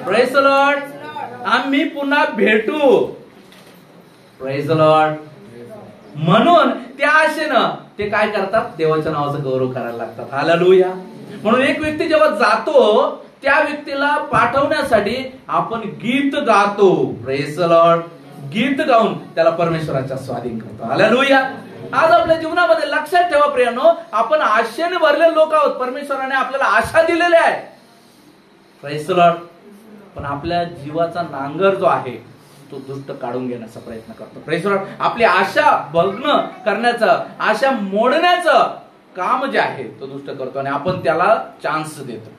Praise Lord. आम्ही पुन्हा भेटू. Praise Lord. म्हणून त्या आशेनं ते काय करतात? देवाच्या नावाचा गौरव करायला लागतात. हालेलुया. म्हणून एक व्यक्ती जेव्हा जातो त्या व्यक्तीला पाठवण्यासाठी आपण गीत गातो. Praise Lord. गीत गाऊन त्याला परमेश्वराच्या स्वाधीन करतो. हालेलुया. आज आपल्या जीवनामध्ये लक्षात ठेवा प्रियांनो, आपण आशेने भरलेले लोक आहोत. परमेश्वराने आपल्याला आशा दिलेली आहे. Praise Lord. पण आपल्या जीवाचा नांगर जो आहे तो दुष्ट काढून घेण्याचा प्रयत्न करतो. Praise Lord. आपली आशा भग्न करण्याचं, आशा मोडण्याचं काम जे आहे तो दुष्ट करतो आणि आपण त्याला चान्स देतो.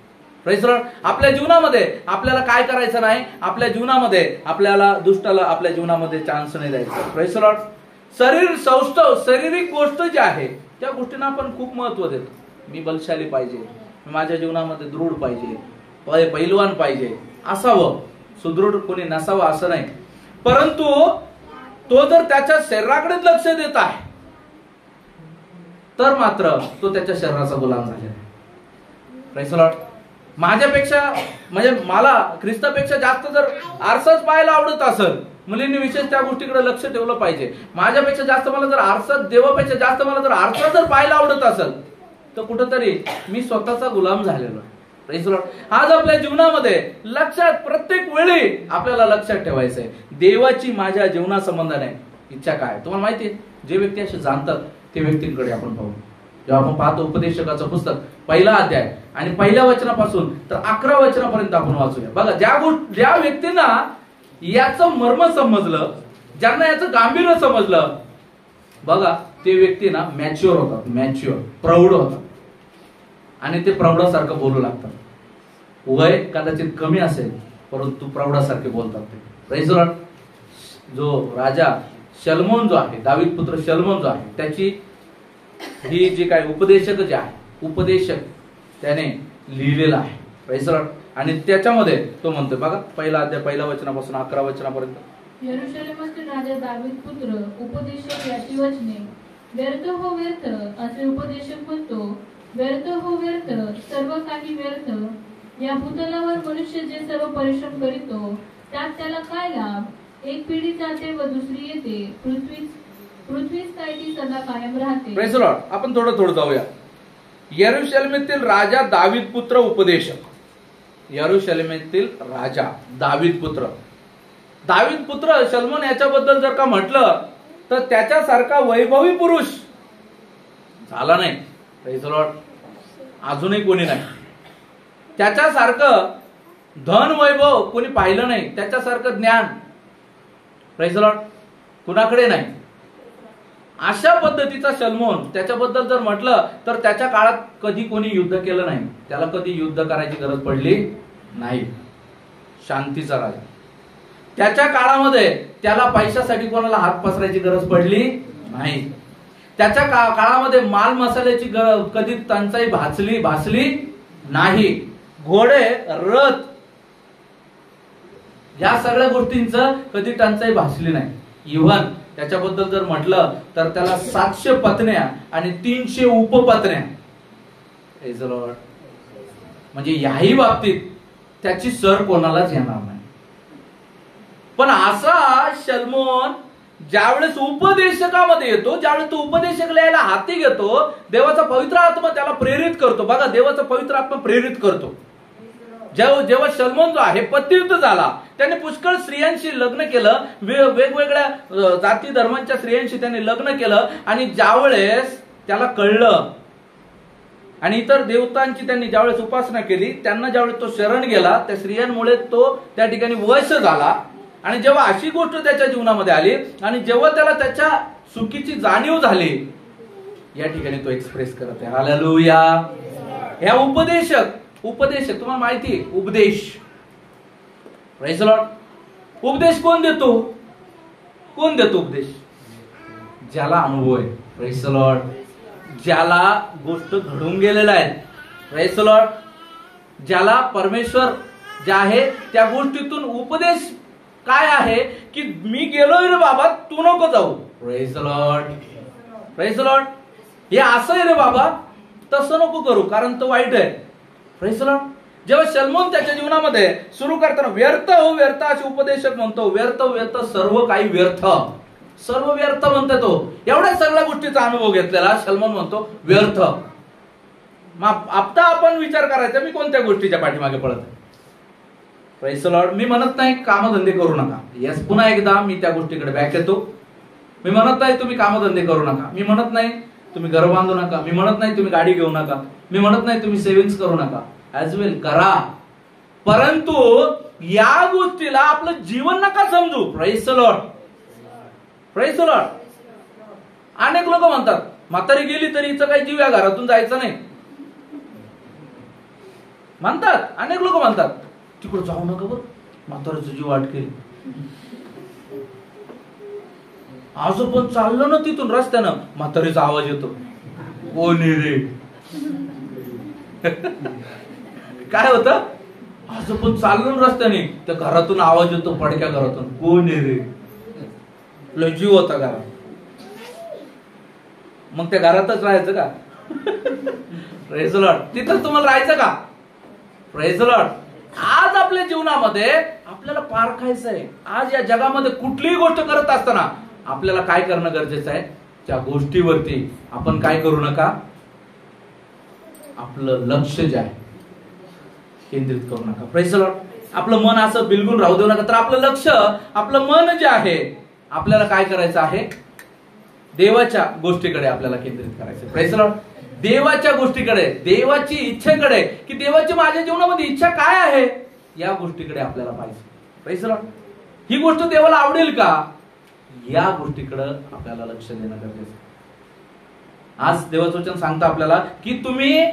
Praise Lord. आपल्या जीवनामध्ये आपल्याला काय करायचं नाही, आपल्या जीवनामध्ये आपल्याला दुष्टाला आपल्या जीवनामध्ये चान्स नाही द्यायचा. Praise Lord. शरीर सौष्ठव, शारीरिक गोष्ट जी आहे त्या गोष्टींना आपण खूप महत्व देतो. मी बलशाली पाहिजे, मी माझ्या जीवनामध्ये दृढ पाहिजे, पैलवान पाहिजे, असावं. सुदृढ कोणी नसावं असं नाही. परंतु तो जर त्याच्या शरीराकडे लक्ष देत आहे तर मात्र तो त्याच्या शरीराचा गुलाम झालेला आहे. Praise Lord. माझ्यापेक्षा म्हणजे मला ख्रिस्तापेक्षा जास्त जर आरसाच पाहायला आवडत असेल, मुलींनी विशेष त्या गोष्टीकडे लक्ष ठेवलं पाहिजे. माझ्यापेक्षा जास्त मला जर आरसा, देवापेक्षा जास्त मला जर आरसा जर पाहायला आवडत असेल तर कुठंतरी मी स्वतःचा गुलाम झालेलो आहे. Praise Lord. आज आपल्या जीवनामध्ये लक्षात, प्रत्येक वेळी आपल्याला लक्षात ठेवायचं आहे देवाची माझ्या जीवनासंबंधाने इच्छा काय. तुम्हाला माहिती आहे, जे व्यक्ती असे जाणतात ते व्यक्तींकडे आपण पाहू. जेव्हा आपण पाहतो उपदेशकाचं पुस्तक 1 अध्याय आणि 1 वचनापासून तर 11 वचनापर्यंत आपण वाचूया. बघा, ज्या व्यक्तींना याचं मर्म समजलं, ज्यांना याचं गांभीर्य समजलं, बघा ते व्यक्ती ना मॅच्युअर होतात, मॅच्युअर, प्रौढ होतात आणि ते प्रौढासारखं बोलू लागतात. वय कदाचित कमी असेल परंतु प्रौढासारखे बोलतात ते. Praise Lord. जो राजा शलमोन जो आहे, दावीद पुत्र शलमोन जो आहे, त्याची ही जी काय उपदेशक जे आहे, उपदेशक त्याने लिहिलेला आहे. Praise Lord. आणि त्याच्यामध्ये तो म्हणतोय बघा 1 अध्याय 1 वचनापासून 11 वचनापर्यंत. यरूशलेमातील राजा दावीद पुत्र उपदेशक याची वचने, व्यर्थ हो व्यर्थ असे उपदेशक म्हणतो, व्यर्थ हो व्यर्थ, सर्व काही व्यर्थ. या भूतलावर मनुष्य जे सर्व परिश्रम करीतो त्यात त्याला काय लाभ? एक पिढी जाते व दुसरी येते, पृथ्वीच काय ती सदा कायम राहते. Praise Lord. आपण थोडं जाऊया. यरूशलेमेतील राजा दावीद पुत्र उपदेशक. यरूशलेमेतील राजा दावीद पुत्र. दावीद पुत्र शलमोन याच्याबद्दल जर का म्हटलं तर त्याच्यासारखा वैभवी पुरुष झाला नाही. Praise Lord. अजूनही कोणी नाही. त्याच्यासारखं धन वैभव कोणी पाहिलं नाही, त्याच्यासारखं ज्ञान प्रेज द लॉर्ड कुणाकडे नाही. अशा पद्धतीचा शल्मोन, त्याच्याबद्दल जर म्हटलं तर त्याच्या काळात कधी कोणी युद्ध केलं नाही, त्याला कधी युद्ध करायची गरज पडली नाही. शांतीचा राजा. त्याच्या काळामध्ये त्याला पैशासाठी कोणाला हात पसरायची गरज पडली नाही. त्याच्या काळामध्ये माल मसाल्याची कधी टंचाई भासली नाही. घोडे, रथ या सगळ्या गोष्टींचं कधी टंचाई भासली नाही. इव्हन त्याच्याबद्दल जर म्हटलं तर त्याला 700 पत्न्या आणि 300 उपपत्न्या. म्हणजे याही बाबतीत त्याची सर कोणालाच येणार नाही. पण असा शल्मोन ज्यावेळेस उपदेशकामध्ये येतो, ज्यावेळेस तो उपदेशक लिहायला हाती घेतो, देवाचा पवित्र आत्मा त्याला प्रेरित करतो. बघा, देवाचा पवित्र आत्मा प्रेरित करतो. जेव्हा शल्मोन जो आहे पतित झाला, त्याने पुष्कळ स्त्रियांशी लग्न केलं, वेगवेगळ्या जाती धर्मांच्या स्त्रियांशी त्याने लग्न केलं. आणि ज्यावेळेस त्याला कळलं आणि इतर देवतांची त्यांनी ज्यावेळेस उपासना केली, त्यांना ज्यावेळेस तो शरण गेला, त्या स्त्रियांमुळे तो त्या ठिकाणी वश झाला. आणि जेव्हा अशी गोष्ट त्याच्या जीवनामध्ये आली आणि जेव्हा त्याला त्याच्या चुकीची जाणीव झाली, या ठिकाणी तो एक्सप्रेस करत आहे हालेलुया. ह्या उपदेशक तुम्हाला माहिती आहे, उपदेश प्रेज द लॉर्ड. उपदेश कोण देतो उपदेश? ज्याला अनुभव आहे प्रेज द लॉर्ड, ज्याला गोष्ट घडून गेलेला आहे प्रेज द लॉर्ड, ज्याला परमेश्वर जे आहे त्या गोष्टीतून उपदेश काय आहे की मी गेलोय रे बाबा, तू नको जाऊ. Praise the lord, praise the Lord. हे असं आहे रे बाबा, तसं नको करू कारण तो वाईट आहे. Praise the Lord. जेव्हा शल्मोन त्याच्या जीवनामध्ये सुरू करताना व्यर्थ असे उपदेशक म्हणतो, व्यर्थ सर्व काही व्यर्थ म्हणतो तो. एवढ्या सगळ्या गोष्टीचा अनुभव घेतलेला शल्मोन म्हणतो व्यर्थ. आता आपण विचार करायचा, मी कोणत्या गोष्टीच्या पाठीमागे पळत आहे. Praise the Lord. मी म्हणत नाही कामधंदे करू नका. यस, पुन्हा एकदा मी त्या गोष्टीकडे बॅक येतो. मी म्हणत नाही तुम्ही कामधंदे करू नका. मी म्हणत नाही तुम्ही घर बांधू नका. मी म्हणत नाही तुम्ही गाडी घेऊ नका. मी म्हणत नाही तुम्ही सेव्हिंग्स करू नका. ऍज वेल करा, परंतु या गोष्टीला आपलं जीवन नका समजू. Praise the lord, praise the Lord. अनेक लोक म्हणतात म्हातारी गेली तरी हिचं काही जीव या घरातून जायचं नाही म्हणतात. अनेक लोक म्हणतात तिकडे जाऊ नका बरं, म्हातारीचं जीव अटकेल. आज पण चाललो ना तिथून रस्त्यानं, म्हातारीचा आवाज येतो, कोणी रे? काय होतं? आज पण चाललो ना रस्त्याने, त्या घरातून आवाज येतो, पडक्या घरातून, कोणी रे? लय जीव होता घरात. मग त्या घरातच राहायचं का? Praise the Lord. तिथं तुम्हाला राहायचं का? Praise the lord. आज आपल्या जीवनामध्ये आपल्याला पारखायचं आहे. आज या जगामध्ये कुठलीही गोष्ट करत असताना आपल्याला काय करणं गरजेचं आहे? त्या गोष्टीवरती आपण काय करू नका, आपलं लक्ष जे आहे केंद्रित करू नका. Praise the Lord. आपलं मन असं बिलगून राहू देऊ नका. तर आपलं लक्ष, आपलं मन जे आहे, आपल्याला काय करायचं आहे? देवाच्या गोष्टीकडे आपल्याला केंद्रित करायचं. Praise the Lord. देवाच्या गोष्टीकडे, देवाची इच्छेकडे, की देवाची माझ्या जीवनामध्ये इच्छा काय आहे, या गोष्टीकडे आपल्याला पाहिजे. Praise the Lord. ही गोष्ट देवाला आवडेल का, या गोष्टीकडे आपल्याला लक्ष देणं गरजेचं आहे. आज देवाचं वचन सांगतं आपल्याला की तुम्ही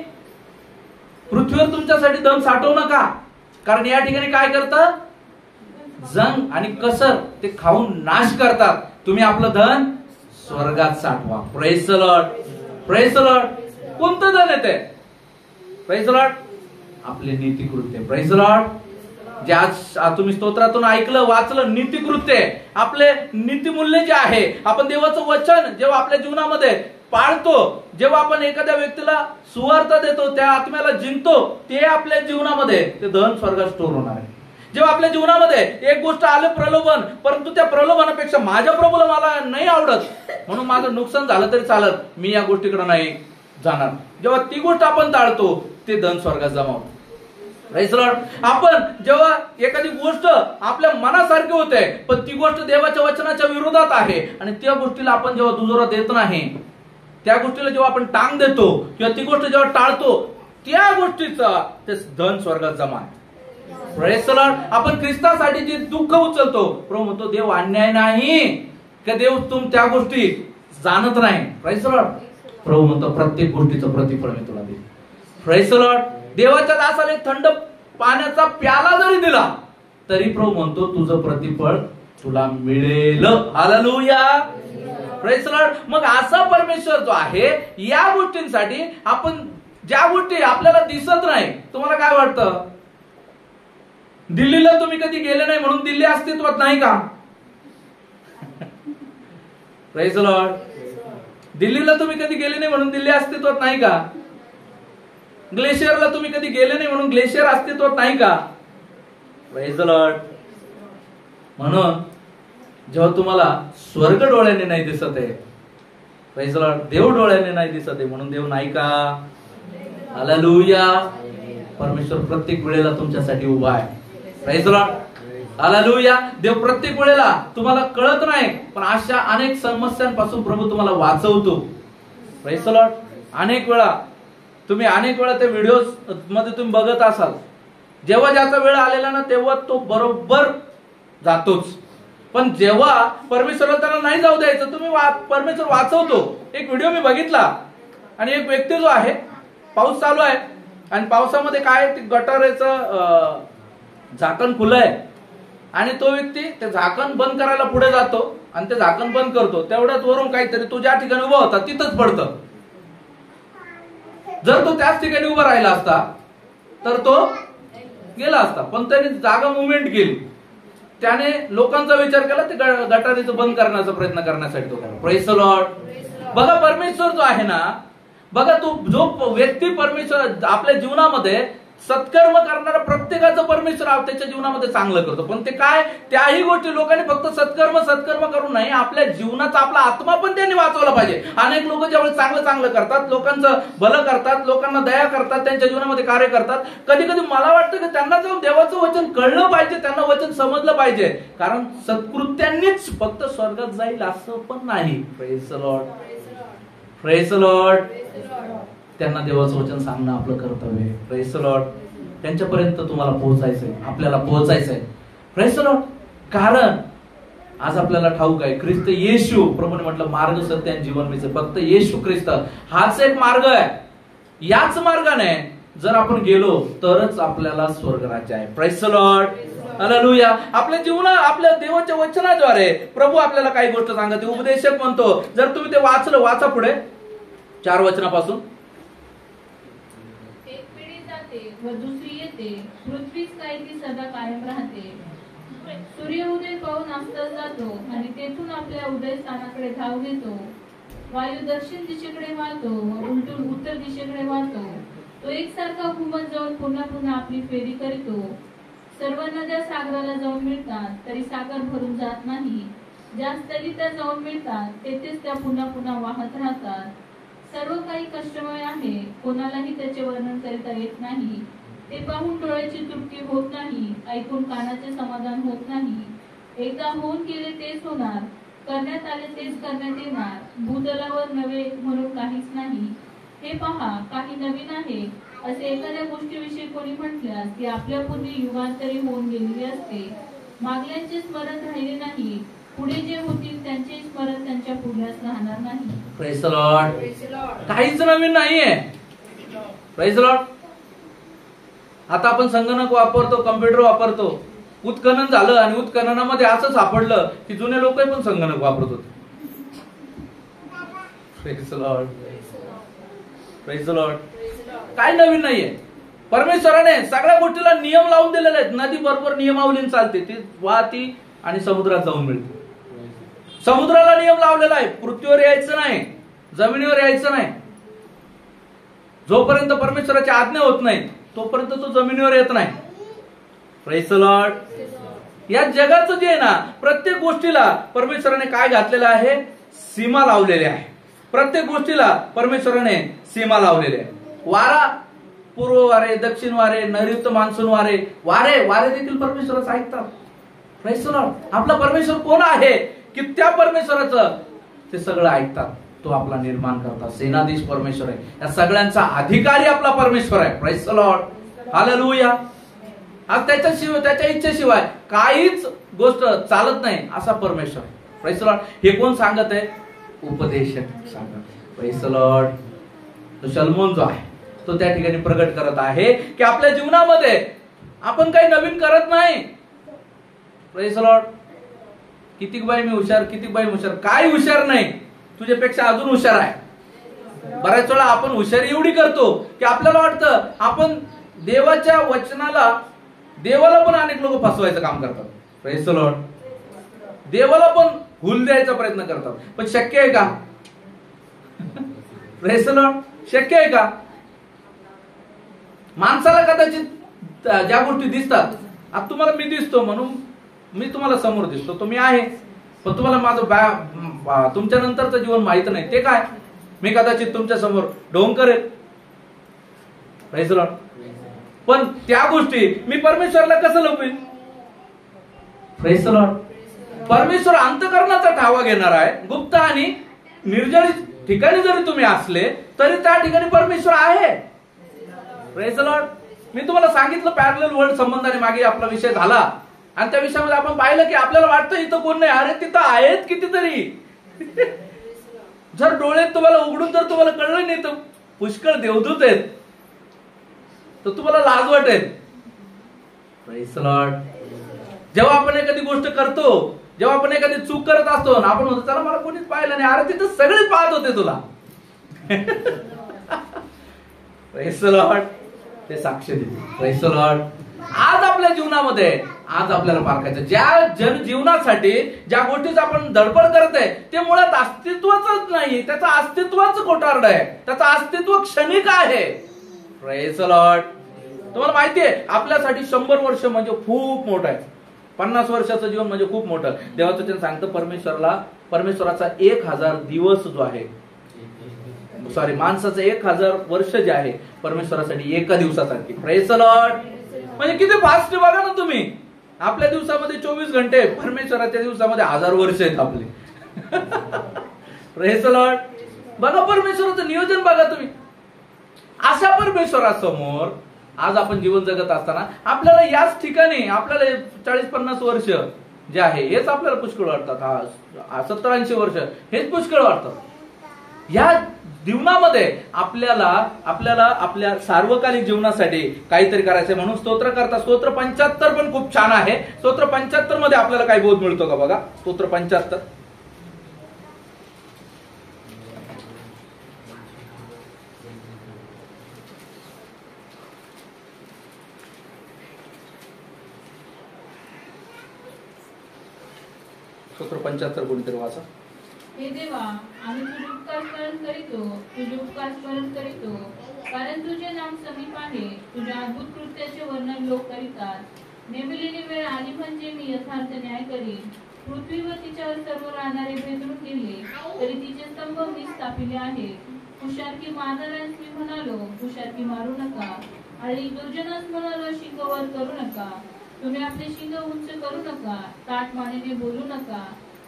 पृथ्वीवर तुमच्यासाठी धन साठवू नका, कारण या ठिकाणी काय करतं? जंग आणि कसर ते खाऊन नाश करतात. तुम्ही आपलं धन स्वर्गात साठवा. Praise the lord, praise the lord. कोणतं धन येते? Praise the lord. आपले नीतिकृत्य. Praise the Lord. जे आज तुम्ही स्तोत्रातून ऐकलं, वाचलं, नीतिकृत्य, आपले नीतिमूल्य जे आहे, आपण देवाचं वचन जेव्हा आपल्या जीवनामध्ये पाळतो, जेव्हा आपण एखाद्या व्यक्तीला सुवार्ता देतो, त्या आत्म्याला जिंकतो, ते आपल्या जीवनामध्ये ते धन स्वर्गात स्टोर होणार आहे. जेव्हा आपल्या जीवनामध्ये एक गोष्ट आलं प्रलोभन, परंतु त्या प्रलोभनापेक्षा माझ्या प्रभूला मला नाही आवडत, म्हणून माझं नुकसान झालं तरी चालत, मी या गोष्टीकडे नाही जाणार. जेव्हा ती गोष्ट आपण टाळतो, ते धन स्वर्गात जमा होतं. Praise the Lord. आपण जेव्हा एखादी गोष्ट आपल्या मनासारखी होते, पण ती गोष्ट देवाच्या वचनाच्या विरोधात आहे, आणि त्या गोष्टीला आपण जेव्हा दुजोरा देत नाही, त्या गोष्टीला जेव्हा आपण टांग देतो किंवा ती गोष्ट जेव्हा टाळतो, त्या गोष्टीचा ते धन स्वर्गात जमा आहे. Praise the Lord. आपण ख्रिस्तासाठी जे दुःख उचलतो, प्रभू म्हणतो देव अन्याय नाही का, देव त्या गोष्टी जाणत नाही. Praise the Lord. प्रभू म्हणतो प्रत्येक गोष्टीचं प्रतिफळ मी तुला देईन. Praise the Lord. देवाच्या दासाला एक थंड पाण्याचा प्याला जरी दिला तरी प्रभू म्हणतो तुझं प्रतिफळ तुला मिळेल. हालेलुया. Praise the Lord. मग असा परमेश्वर जो आहे, या गोष्टींसाठी आपण ज्या गोष्टी आपल्याला दिसत नाही, तुम्हाला काय वाटतं, दिल्लीला तुम्ही कधी गेले नाही म्हणून दिल्ली अस्तित्वात नाही का? Praise the Lord. दिल्लीला तुम्ही कधी गेले नाही म्हणून दिल्ली अस्तित्वात नाही का? ग्लेशियरला तुम्ही कधी गेले नाही म्हणून ग्लेशियर अस्तित्वात नाही का? Praise the Lord. म्हणून जेव्हा तुम्हाला स्वर्ग डोळ्याने नाही दिसत आहे, प्रेज द लॉर्ड, देव डोळ्याने नाही दिसत आहे म्हणून देव नाही का? हालेलुया. परमेश्वर प्रत्येक वेळेला तुमच्यासाठी उभा आहे. Praise the Lord. हालेलुया. देव प्रत्येक वेळेला तुम्हाला कळत नाही पण अशा अनेक समस्यांपासून प्रभू तुम्हाला वाचवतो. Praise the Lord. अनेक वेळा ते व्हिडिओ मध्ये तुम्ही बघत असाल, जेव्हा ज्याचा वेळ आलेला ना तेव्हा तो बरोबर जातोच, पण जेव्हा परमेश्वराला त्याला नाही जाऊ द्यायचं, तुम्ही परमेश्वर वाचवतो. एक व्हिडिओ मी बघितला आणि एक व्यक्ती जो आहे, पाऊस चालू आहे आणि पावसामध्ये काय गटाराचं झाकण खुलं आहे आणि तो व्यक्ती ते झाकण बंद करायला पुढे जातो आणि ते झाकण बंद करतो, तेवढ्यात वरून काहीतरी तो ज्या ठिकाणी उभा होता तिथंच पडतं. जर तो त्याच ठिकाणी उभा राहिला असता तर तो गेला असता, पण त्याने जागा मुवमेंट केली, त्याने लोकांचा विचार केला, ते गटारीचं बंद करण्याचा प्रयत्न करण्यासाठी तो केला. Praise the Lord. बघा परमेश्वर जो आहे ना, बघा तो जो व्यक्ती परमेश्वर आपल्या जीवनामध्ये सत्कर्म करणारा प्रत्येकाचं परमेश्वर त्याच्या जीवनामध्ये चांगलं करतो, पण ते काय, त्याही गोष्टी लोकांनी फक्त सत्कर्म करू नये, आपल्या जीवनाचा आपला आत्मा पण त्यांनी वाचवला पाहिजे. अनेक लोक ज्यावेळेस चांगलं करतात, लोकांचं भलं करतात, लोकांना दया करतात, त्यांच्या जीवनामध्ये कार्य करतात, कधी कधी मला वाटतं की त्यांना जाऊन देवाचं वचन कळलं पाहिजे, त्यांना वचन समजलं पाहिजे, कारण सत्कृत्यांनीच फक्त स्वर्गात जाईल असं पण नाही. Praise the lord. Praise the Lord. त्यांना देवाचं वचन सांगणं आपलं कर्तव्य आहे. Praise the Lord. त्यांच्यापर्यंत तुम्हाला पोहोचायचंय, आपल्याला पोहोचायचंय. Praise the Lord. कारण आज आपल्याला ठाऊक आहे ख्रिस्त येशू, प्रभूने म्हटलं मार्ग सत्य आणि जीवन मीच, फक्त येशू ख्रिस्त हाच एक मार्ग आहे. याच मार्गाने जर आपण गेलो तरच आपल्याला स्वर्ग राज्य आहे. Praise the Lord. हालेलुया. आपल्या जीवनात आपल्या देवाच्या वचनाद्वारे प्रभू आपल्याला काही गोष्ट सांगते. उपदेशक म्हणतो, जर तुम्ही ते वाचलं, वाचा पुढे 4 वचनापासून. व दुसरी येते, पृथ्वीच काय ती सदा कायम राहते. सूर्य उदय पाहून अस्तात जातो आणि तेथून आपल्या उदय स्थानाकडे धाव घेतो. वायू दक्षिण दिशेकडे वाहतो व उलटून उत्तर दिशेकडे वाहतो. तो एकसारखा घुमत जाऊन पुन्हा पुन्हा आपली फेरी करतो. सर्व नद्या सागराला जाऊन मिळतात तरी सागर भरून जात नाही. ज्या स्थळी त्या जाऊन मिळतात तेथेच त्या पुन्हा पुन्हा वाहत राहतात. सर्व काही कष्टमय आहे, कोणालाही त्याचे वर्णन करता येत नाही. ते पाहून डोळ्याची तृप्ती होत नाही, ऐकून कानाचे समाधान होत नाही. एकदा होऊन गेले तेच होणार, करण्यात आले तेच करण्यात येणार. भूतलावर नवे म्हणून काहीच नाही. हे पहा, काही नवीन आहे असे एखाद्या गोष्टीविषयी कोणी म्हटल्यास ती आपल्यापूर्वी युगांतरी होऊन गेलेली असते. मागल्यांचे स्मरण राहिले नाही, पुढे जे होतील त्यांचे स्मरण त्यांच्या पुढ्यास राहणार नाही. Praise the Lord. काहीच नवीन नाहीये. Praise the Lord. आता आपण संगणक वापरतो, कम्प्युटर वापरतो, उत्खनन झालं आणि उत्खननामध्ये असं सापडलं की जुने लोक पण संगणक वापरत होते. Praise the lord. Praise the Lord. काय नवीन नाहीये. परमेश्वराने सगळ्या गोष्टीला नियम लावून दिलेले आहेत. नदी बरोबर नियमावलीने चालते, ती वाहती आणि समुद्रात जाऊन मिळते. समुद्राला नियम लावलेला आहे, पृथ्वीवर यायचं नाही, जमिनीवर यायचं नाही. जोपर्यंत परमेश्वराची आज्ञा होत नाही तोपर्यंत तो जमिनीवर येत नाही. Praise the Lord. या जगाचं जे आहे ना, प्रत्येक गोष्टीला परमेश्वराने काय घातलेलं आहे, सीमा लावलेली आहे. प्रत्येक गोष्टीला परमेश्वराने सीमा लावलेली आहे. वारा, पूर्व वारे, दक्षिण वारे, नैऋत्य मान्सून वारे, वारे देखील परमेश्वराचं ऐकतात. Praise the Lord. आपला परमेश्वर कोण आहे की त्या परमेश्वराचं ते सगळं ऐकतात. तो आपला निर्माण करता सेनाधीश परमेश्वर आहे. या सगळ्यांचा अधिकारी आपला परमेश्वर आहे. Praise the Lord, hallelujah. आज त्याच्याशिवाय, त्याच्या इच्छेशिवाय काहीच गोष्ट चालत नाही असा परमेश्वर आहे. Praise the Lord. हे कोण सांगत आहे? उपदेशक सांगत. Praise the Lord. तो शलोमोन जो आहे तो त्या ठिकाणी प्रगट करत आहे की आपल्या जीवनामध्ये आपण काही नवीन करत नाही. Praise the Lord. किती बाई मी हुशार, किती बाई हुशार, काय हुशार नाही, तुझ्यापेक्षा अजून हुशार आहे. बऱ्याच वेळा आपण हुशारी एवढी करतो की आपल्याला वाटतं आपण देवाच्या वचनाला, देवाला पण अनेक लोक फसवायचं काम करतात. Praise the Lord. देवाला पण भूल द्यायचा प्रयत्न करतात, पण शक्य आहे का? Praise the Lord. शक्य आहे का? माणसाला कदाचित ज्या गोष्टी दिसतात, आता तुम्हाला मी दिसतो म्हणून मी तुम्हाला समोर दिसतो, तो मी आहे, पण तुम्हाला माझं तुमच्या नंतरचं जीवन माहित नाही. ते काय? मी कदाचित तुमच्या समोर ढोंग करेल. Praise the lord. पण त्या गोष्टी मी परमेश्वरला कसं लपवीन? Praise the Lord. परमेश्वर अंतःकरणाचा ठावा घेणार आहे. गुप्त आणि निर्जळीत ठिकाणी जरी तुम्ही असले तरी त्या ठिकाणी परमेश्वर आहे. Praise the Lord. मी तुम्हाला सांगितलं पॅरलल वर्ल्ड संबंधाने मागे आपला विषय झाला आणि त्या विषयामध्ये आपण पाहिलं की आपल्याला वाटतं इथं कोण नाही, अरे तिथं आहेत कितीतरी. जर डोळे तुम्हाला उघडून जर तुम्हाला कळलं नाही तर पुष्कळ देवदूत आहेत, तर तुम्हाला लाज वाटेल. Praise the Lord. जेव्हा आपण एखादी गोष्ट करतो, जेव्हा आपण एखादी चूक करत असतो ना, आपण म्हणतो चला मला कोणीच पाहिलं नाही, अरे तिथं सगळेच पाहत होते तुला. Praise the Lord. ते साक्ष देते. Praise the lord. आज आपल्या जीवनामध्ये, आज आपल्याला पारखायचं ज्या जनजीवनासाठी ज्या गोष्टीच आपण धडपड करत आहे ते मुळात अस्तित्वाच नाही, त्याचं अस्तित्वाच कोठारड आहे, त्याचं अस्तित्व क्षणिक आहे. Praise the Lord. तुम्हाला माहितीये आपल्यासाठी 100 वर्ष म्हणजे खूप मोठं आहे, 50 वर्षाचं जीवन म्हणजे खूप मोठं. देवाचं वचन सांगतं परमेश्वराचा 1000 दिवस जो आहे, सॉरी माणसाचं 1000 वर्ष जे आहे परमेश्वरासाठी एका दिवसासारखी. Praise the Lord. म्हणजे किती फास्ट बघा ना तुम्ही. आपल्या दिवसामध्ये 24 घंटे, परमेश्वराच्या दिवसामध्ये 1000 वर्ष आहेत आपले. Praise the Lord. बघा परमेश्वराचं नियोजन बघा तुम्ही. अशा परमेश्वरासमोर आज आपण जीवन जगत असताना आपल्याला याच ठिकाणी आपल्याला 40-50 वर्ष जे आहे हेच आपल्याला पुष्कळ वाटतात. 70-80 वर्ष हेच पुष्कळ वाटतात. या जीवनामध्ये आपल्याला आपल्या सार्वकालिक जीवनासाठी काहीतरी करायचंय म्हणून स्तोत्र करता. स्तोत्र 75 पण खूप छान आहे. स्तोत्र 75 मध्ये आपल्याला काही बोध मिळतो का बघा. स्तोत्र 75. स्तोत्र 75 कोणीतरी वाचा. हे देवा, आम्ही तुझे उपकार स्मरण करीतो, तुझे उपकार स्मरण करीतो, कारण तुझे नाम समीप आहे. तुझ्या अद्भुत कृत्याचे वर्णन लोक करीतात. नेमलेली वेळ आली म्हणजे मी यथार्थ न्याय करीन. पृथ्वी व तिच्यावर सर्व राहणारे भेदून गेले, तरी तिचे स्तंभ मी स्थापिले आहे. हुशारकी मारणाऱ्यांस मी म्हणालो, हुशारकी मारू नका, आणि दुर्जनास म्हणालो, शिंग वर करू नका. तुम्ही आपले शिंग उंच करू नका, ताठ मानेने बोलू नका,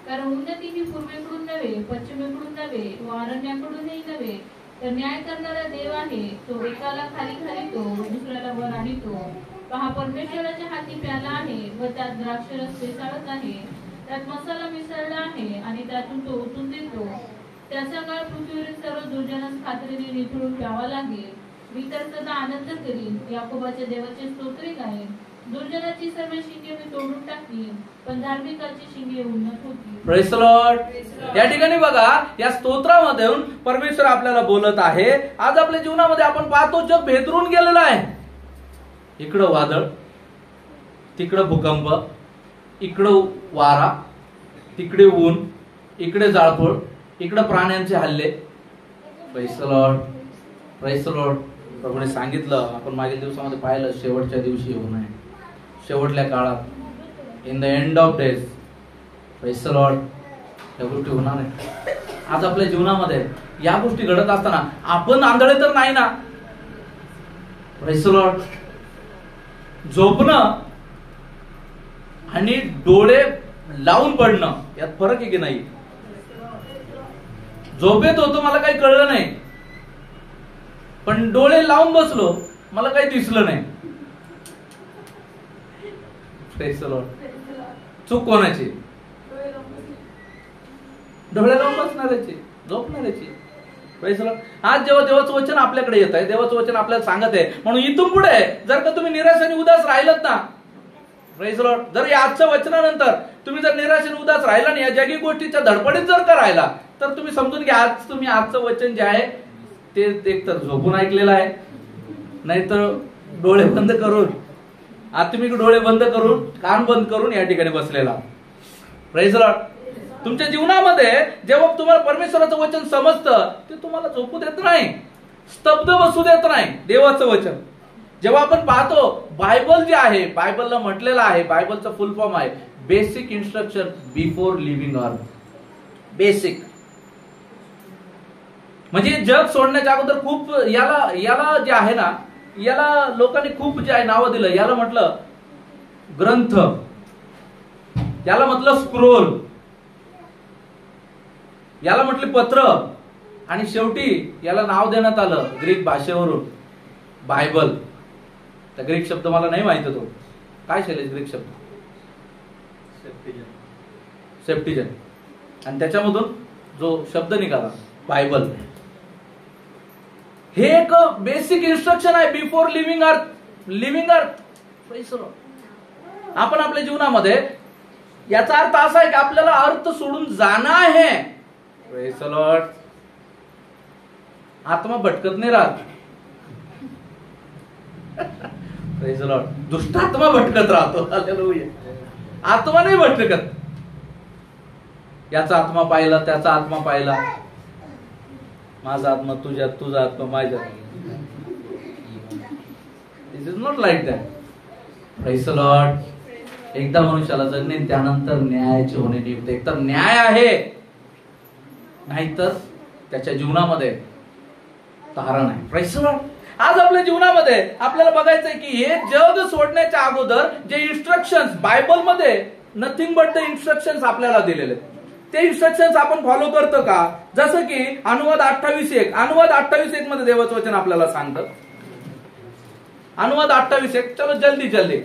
कारण उन्नती ही पूर्वेकडून नव्हे, पश्चिमेकडून नव्हे, व अरण्याकडूनही नव्हे, तर न्याय करणारा देव आहे. तो एकाला खाली घालितो, दुसऱ्याला वर आणितो. पहा, परमेश्वराच्या हाती प्याला आहे व त्यात द्राक्षरस पेसाळत आहे. त्यात मसाला मिसळला आहे आणि त्यातून तो ओतून देतो. त्याचा काळ पृथ्वीवरील सर्व दुर्जनास खात्रीने निथळून प्यावा लागेल. मी तर सदा आनंद करीन, याकोबाच्या देवाचे स्तोत्रे गाईन. दुर्जनाची सर्व शिंगे मी तोडून टाकीन, पण धार्मिकाची शिंगे उन्नत होतील. Praise the Lord. या ठिकाणी बघा, या स्तोत्रामधून परमेश्वर आपल्याला बोलत आहे. आज आपल्या जीवनामध्ये आपण पाहतो जग भेदरून गेलेलं आहे. इकडं वादळ, तिकडं भूकंप, इकडं वारा, तिकडे ऊन, इकडे जाळपोळ, इकडे प्राण्यांचे हल्ले. Praise the lord. Praise the lord. प्रभूने सांगितलं, आपण मागील दिवसामध्ये पाहिलं, शेवटच्या दिवशी येऊ नये, शेवटल्या काळात, in the end of days. Praise the Lord. या गोष्टी होणार आहे. आज आपल्या जीवनामध्ये या गोष्टी घडत असताना आपण आंधळे तर नाही ना. Praise the Lord. झोपणं आणि डोळे लावून पडणं यात फरक आहे की नाही? झोपेत होतो, मला काही कळलं नाही, पण डोळे लावून बसलो, मला काही दिसलं नाही. चूक कोणाची? डोळे लावून बसणाऱ्याची, झोपणाऱ्याची. आज जेव्हा देवाचं वचन आपल्याकडे येत आहे, देवाचं वचन आपल्याला सांगत आहे, म्हणून इथून पुढे जर का तुम्ही निराश आणि उदास राहिलात ना, प्रेज लॉर्ड, जर या आजच्या वचनानंतर तुम्ही जर निराश आणि उदास राहिला आणि या जगी गोष्टीच्या धडपडीत जर का राहिला, तर तुम्ही समजून घ्या आज तुम्ही आजचं वचन जे आहे ते एकतर झोपून ऐकलेलं आहे, नाहीतर डोळे बंद करून, आज तुम्ही डोळे बंद करून, कान बंद करून या ठिकाणी बसलेला. Praise Lord. तुमच्या जीवनामध्ये जेव्हा तुम्हाला परमेश्वराचं वचन समजतं, ते तुम्हाला झोपू देत नाही, स्तब्ध बसू देत नाही. देवाचं वचन जेव्हा आपण पाहतो, बायबल जे आहे, बायबलला म्हटलेलं आहे, बायबलचा फुल फॉर्म आहे बेसिक इन्स्ट्रक्शन बिफोर लिव्हिंग अर्थ. बेसिक म्हणजे जग सोडण्याच्या अगोदर खूप याला जे आहे ना, याला लोकांनी खूप जे आहे नावं दिलं. याला म्हटलं ग्रंथ, याला म्हटलं स्क्रोल, याला म्हटले पत्र, आणि शेवटी याला नाव देण्यात आलं ग्रीक भाषेवरून बायबल. त्या ग्रीक शब्द मला नाही माहित तो काय शैलेश ग्रीक शब्द? सेप्टिजन. आणि त्याच्यामधून जो शब्द निघाला बायबल, हे एक बेसिक इन्स्ट्रक्शन आहे बिफोर लिव्हिंग अर्थ. लिव्हिंग अर्थ आपण आपल्या जीवनामध्ये, याचा अर्थ असा आहे की आपल्याला अर्थ सोडून जाणं आहे. Praise the Lord. आत्मा भटकत नाही राहत. Praise the Lord. दुष्ट आत्मा भटकत राहतो. हालेलुया. आत्मा नाही भटकत. याचा आत्मा पाहिला, त्याचा आत्मा पाहिला, माझा आत्मा तुझ्यात, तुझा आत्मा माझ्यात. This is not like that. Praise the lord. एकदा मनुष्याला जगणे, त्यानंतर न्यायाचे होणे नियुक्त. एकतर न्याय आहे, नाहीतर त्याच्या जीवनामध्ये तारण आहे. Praise the lord. आज आपल्या जीवनामध्ये आपल्याला बघायचंय की हे जग सोडण्याच्या अगोदर जे इन्स्ट्रक्शन्स बायबलमध्ये, नथिंग बट द इन्स्ट्रक्शन्स आपल्याला दिलेले, ते इन्स्ट्रक्शन्स आपण फॉलो करतो का? जसं की अनुवाद 28:1, अनुवाद 28:1 मध्ये देवाचं वचन आपल्याला सांगतं. अनुवाद 28:1, चलो जल्दी जल्दी.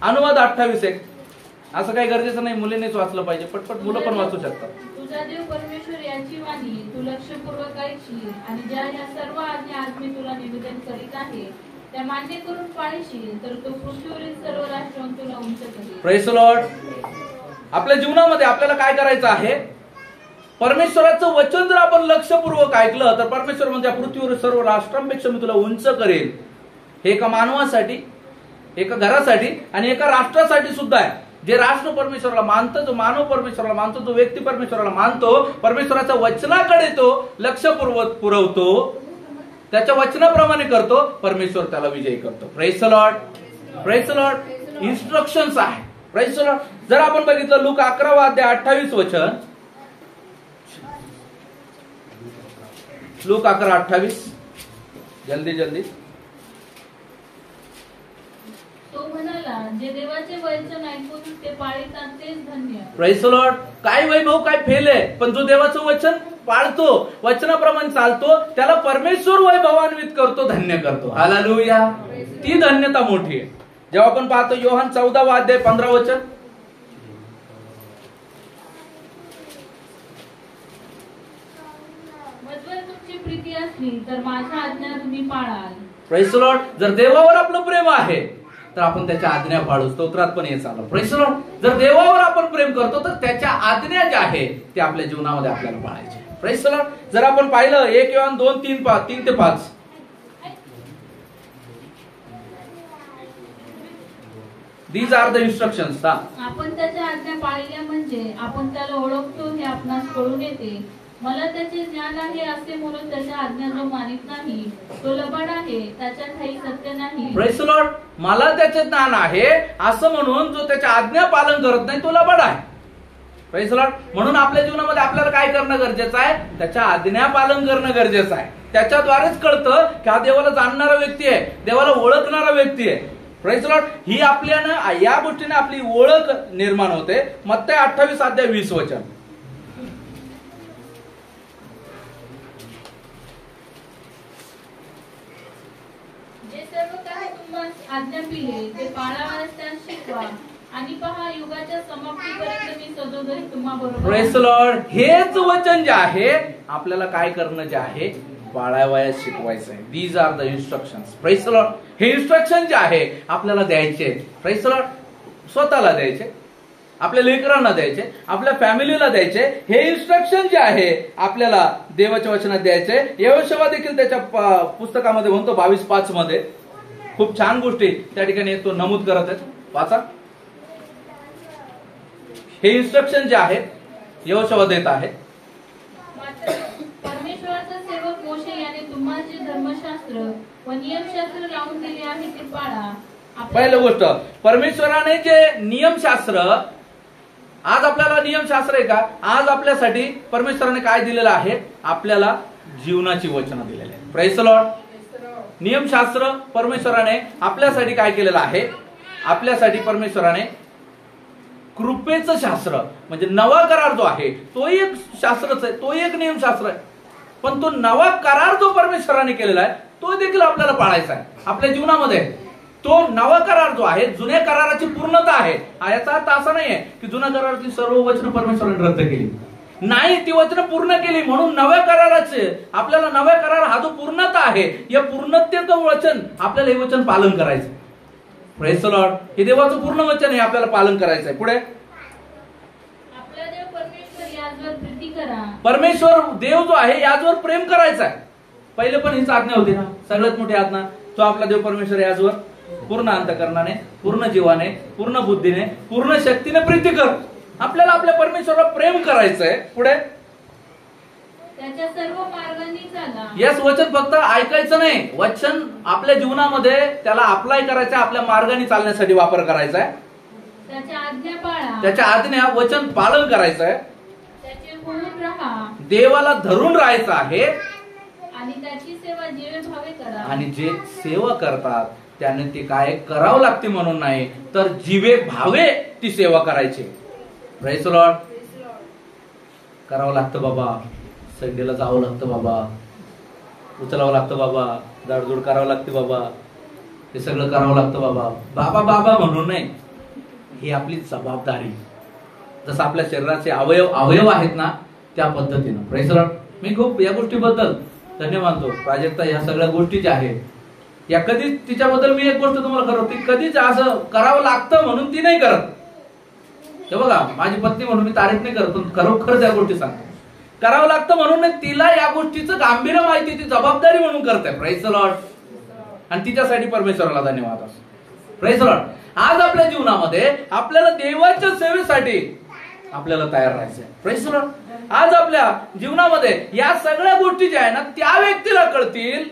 अनुवाद 28:1. असं काही गरजेचं नाही मुलीनेच वाचलं पाहिजे, पटपट मुलं पण वाचू शकतात. तुझा देव परमेश्वर याची वाणी तू लक्षपूर्वक ऐकशील आणि ज्या या सर्व आज्ञा आज मी तुला निवेदन करीत आहे त्या मान्य करून पाळशील, तर तो पृथ्वीवरील सर्व राष्ट्रांवर तुला उंच करेल. Praise the Lord. आपल्या जीवनामध्ये आपल्याला काय करायचं आहे? परमेश्वराचं वचन जर आपण लक्षपूर्वक ऐकलं, तर परमेश्वर म्हणजे पृथ्वीवर सर्व राष्ट्रांपेक्षा मी तुला उंच करेल. हे एका मानवासाठी, एका घरासाठी आणि एका राष्ट्रासाठी सुद्धा आहे. जे राष्ट्र परमेश्वराला मानतं, जो मानव परमेश्वराला मानतो, जो व्यक्ती परमेश्वराला मानतो, परमेश्वराच्या वचनाकडे तो लक्षपूर्वक पुरवतो, त्याच्या वचनाप्रमाणे करतो, परमेश्वर त्याला विजयी करतो. Praise the lord. Praise the lord. Instructions आहे. Praise the lord. जर आपण बघितलं लूका 11:28 वचन, लूका 11:28, जल्दी जल्दी. तो म्हणाला, जे देवाचे वचन ऐकून ते पाळतात तेच धन्य. Praise the Lord. काय वैभव, काय फेल आहे, पण जो देवाचं वचन पाळतो, वचनाप्रमाणे चालतो, त्याला परमेश्वर वैभवान्वित करतो, धन्य करतो. हालेलुया. ती धन्यता मोठी आहे. जेव्हा आपण पाहतो योहान 14:15 वचन, मजवर तुमची प्रीती असली तर माझ्या आज्ञा तुम्ही पाळाल. Praise the lord. जर देवावर आपलं प्रेम आहे तर आपण त्याच्या आज्ञा पाळू. स्तोत्रात पण हे चाललं. Praise the lord. जर देवावर आपण प्रेम करतो तर त्याच्या आज्ञा ज्या आहे ते आपल्या जीवनामध्ये आपल्याला पाळायचे. Praise the lord. जर आपण पाहिलं 1 Yohan 2:3-5, These are the instructions. आपण त्याच्या आज्ञा पाळल्या म्हणजे आपण त्याला ओळखतो हे आपणास कळून येते. मला त्याचे ज्ञान आहे असे म्हणून त्याच्या आज्ञा जो मानित नाही तो लबाड आहे, त्याच्या ठाई सत्य नाही. Praise the Lord. मला त्याचे ज्ञान आहे असं म्हणून जो त्याच्या आज्ञा पालन करत नाही तो लबाड आहे. Praise the Lord. म्हणून आपल्या जीवनामध्ये आपल्याला काय करणं गरजेचं आहे? त्याच्या आज्ञा पालन करणं गरजेचं आहे. त्याच्याद्वारेच कळतं की हा देवाला जाणणारा व्यक्ती आहे, देवाला ओळखणारा व्यक्ती आहे. Praise the Lord. ही आपल्याला या गोष्टीने आपली ओळख निर्माण होते. मत्ती 28:20 वचन, आज्ञापिले ते पाळावयास त्यास शिकवा. आणि पहा, युगाच्या समाप्तीपर्यंत मी सदोदरी तुम्हाबरोबर. Praise the lord. हेच वचन जे आहे आपल्याला काय करणं जे आहे पाळावयास शिकवायचं आहे. These are the instructions. Praise the Lord. हे इन्स्ट्रक्शन जे आहे आपल्याला द्यायचे. Praise the Lord. स्वतःला द्यायचे, आपल्या लेकरांना द्यायचे, आपल्या फॅमिलीला द्यायचे. हे इन्स्ट्रक्शन जे आहे आपल्याला देवाच्या वचनात द्यायचे. यहोशुआ देखील त्याच्या पुस्तकामध्ये म्हणतो 22:5 मध्ये खूप छान गोष्टी त्या ठिकाणी तो नमूद करत आहे. वाचा. हे इन्स्ट्रक्शन जे आहे यहोशुआ देत आहे. मात्र परमेश्वराचा सेवक मोशे याने तुम्हाला जे धर्मशास्त्र व नियमशास्त्र लावून दिले आहे ते पाळा. पहिली गोष्ट, परमेश्वराने जे नियमशास्त्र, आज आपल्याला नियमशास्त्र आहे का? आज आपल्यासाठी परमेश्वराने काय दिलेलं आहे? आपल्याला जीवनाची वचनं दिलेली आहे. Praise the Lord. नियमशास्त्र परमेश्वराने आपल्यासाठी काय केलेलं आहे? आपल्यासाठी परमेश्वराने कृपेचं शास्त्र म्हणजे नवा करार जो आहे तोही एक शास्त्रच आहे, तोही एक नियमशास्त्र आहे. पण तो नवा करार जो परमेश्वराने केलेला आहे तो देखील आपल्याला पाळायचा आहे आपल्या जीवनामध्ये. तो नवा करार जो आहे जुन्या कराराची पूर्णता आहे. याचा अर्थ असा नाहीये की जुन्या कराराची सर्व वचनं परमेश्वराने रद्द केली, नाही, ती वचनं पूर्ण केली. म्हणून नव्या कराराचे आपल्याला नव्या करार हा जो पूर्णता आहे या पूर्णतेचं वचन आपल्याला हे वचन पालन करायचं. Praise the Lord. हे देवाचं पूर्ण वचन आहे, आपल्याला पालन करायचं आहे. पुढे, आपला देव परमेश्वर याचवर प्रीती करा. परमेश्वर देव जो आहे याचवर प्रेम करायचा आहे. पहिले पण हीच आज्ञा होती ना, सगळ्यात मोठी आज्ञा. तो आपला देव परमेश्वर याचवर पूर्ण अंतःकरणाने, पूर्ण जीवाने, पूर्ण बुद्धीने, पूर्ण शक्तीने प्रीती कर. आपल्याला आपल्या परमेश्वराला प्रेम करायचंय. पुढे, त्याच्या सर्व मार्गांनी चाला. यस, वचन फक्त ऐकायचं नाही, वचन आपल्या जीवनामध्ये त्याला अप्लाय करायचं, आपल्या मार्गाने चालण्यासाठी वापर करायचा आहे. त्याच्या आज्ञा पाळा. त्याच्या आज्ञा वचन पालन करायचं आहे. त्याचे होऊन राहा. देवाला धरून राहायचं आहे. आणि त्याची सेवा जीवे भावे करा. आणि जे सेवा करतात त्याने ती काय करावं लागते म्हणून नाही, तर जीवे भावे ती सेवा करायची. Praise the Lord. करावं लागतं बाबा, संडेला जावं लागतं बाबा, उचलावं लागतं बाबा, जाडजूड करावं लागते बाबा, हे सगळं करावं लागतं बाबा. बाबा बाबा म्हणून नाही, ही आपली जबाबदारी. जसं आपल्या शरीराचे अवयव आहेत ना त्या पद्धतीनं. Praise the Lord. मी खूप या गोष्टीबद्दल धन्य मानतो प्राजक्ता. या सगळ्या गोष्टी ज्या आहेत या कधीच, तिच्याबद्दल मी एक गोष्ट तुम्हाला खरं, ती कधीच असं करावं लागतं म्हणून ती नाही करत. हे बघा, माझी पत्नी म्हणून मी तारीफ नाही करत, पण खरोखर त्या गोष्टी सांगतो. करावं लागतं म्हणून तिला या गोष्टीचं गांभीर्य माहिती, ती जबाबदारी म्हणून करते. Praise the lord. आणि तिच्यासाठी परमेश्वराला धन्यवाद असो. Praise the lord. आज आपल्या जीवनामध्ये आपल्याला देवाच्या सेवेसाठी आपल्याला तयार राहायचंय. Praise the lord. आज आपल्या जीवनामध्ये या सगळ्या गोष्टी ज्या आहे ना त्या व्यक्तीला कळतील.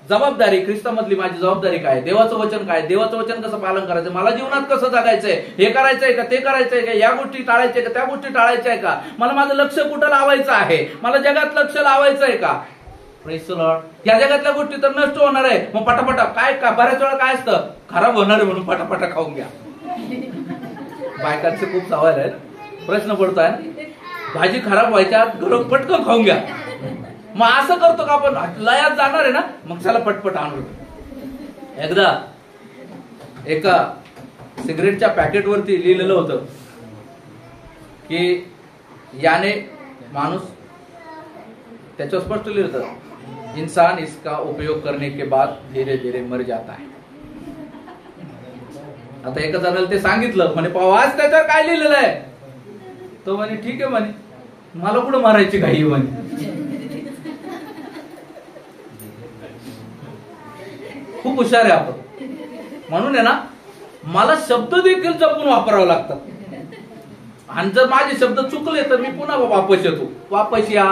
जबाबदारी, ख्रिस्तामधली माझी जबाबदारी काय, देवाचं वचन काय, देवाचं वचन कसं पालन करायचं, मला जीवनात कसं जगायचंय, हे करायचंय का, ते करायचंय का, या गोष्टी टाळायच्या का, त्या गोष्टी टाळायच्या आहे का, मला माझं लक्ष कुठं लावायचं आहे, मला जगात लक्ष लावायचं आहे का. Praise the Lord. या जगातल्या गोष्टी तर नष्ट होणार आहे, मग पटापटा काय का, बऱ्याच वेळा काय असतं, खराब होणार आहे म्हणून पटापटा खाऊन घ्या. बायकांचे खूप सवाल आहेत, प्रश्न पडतोय, भाजी खराब व्हायच्या गरम पटकन खाऊन घ्या. मग असं करतो का आपण, लयात जाणार आहे ना, मग चला पटपट आणू. एकदा एका सिगरेटच्या पॅकेटवरती लिहिलेलं होतं की याने माणूस, त्याच्यावर स्पष्ट लिहिलं होतं, इंसान इसका उपयोग करने के बाद धीरे धीरे मर जाता है. आता एका जणाला ते सांगितलं, म्हणे आज त्याच्यावर काय लिहिलेलं आहे. तो म्हणे ठीक आहे म्हणे, मला कुठं मारायची घाई म्हणे. खूप हुशार आहे आपण, म्हणून आहे ना मला शब्द देखील जपून वापरावं लागतात. आणि जर माझे शब्द चुकले तर मी पुन्हा वापस येतो. वापस या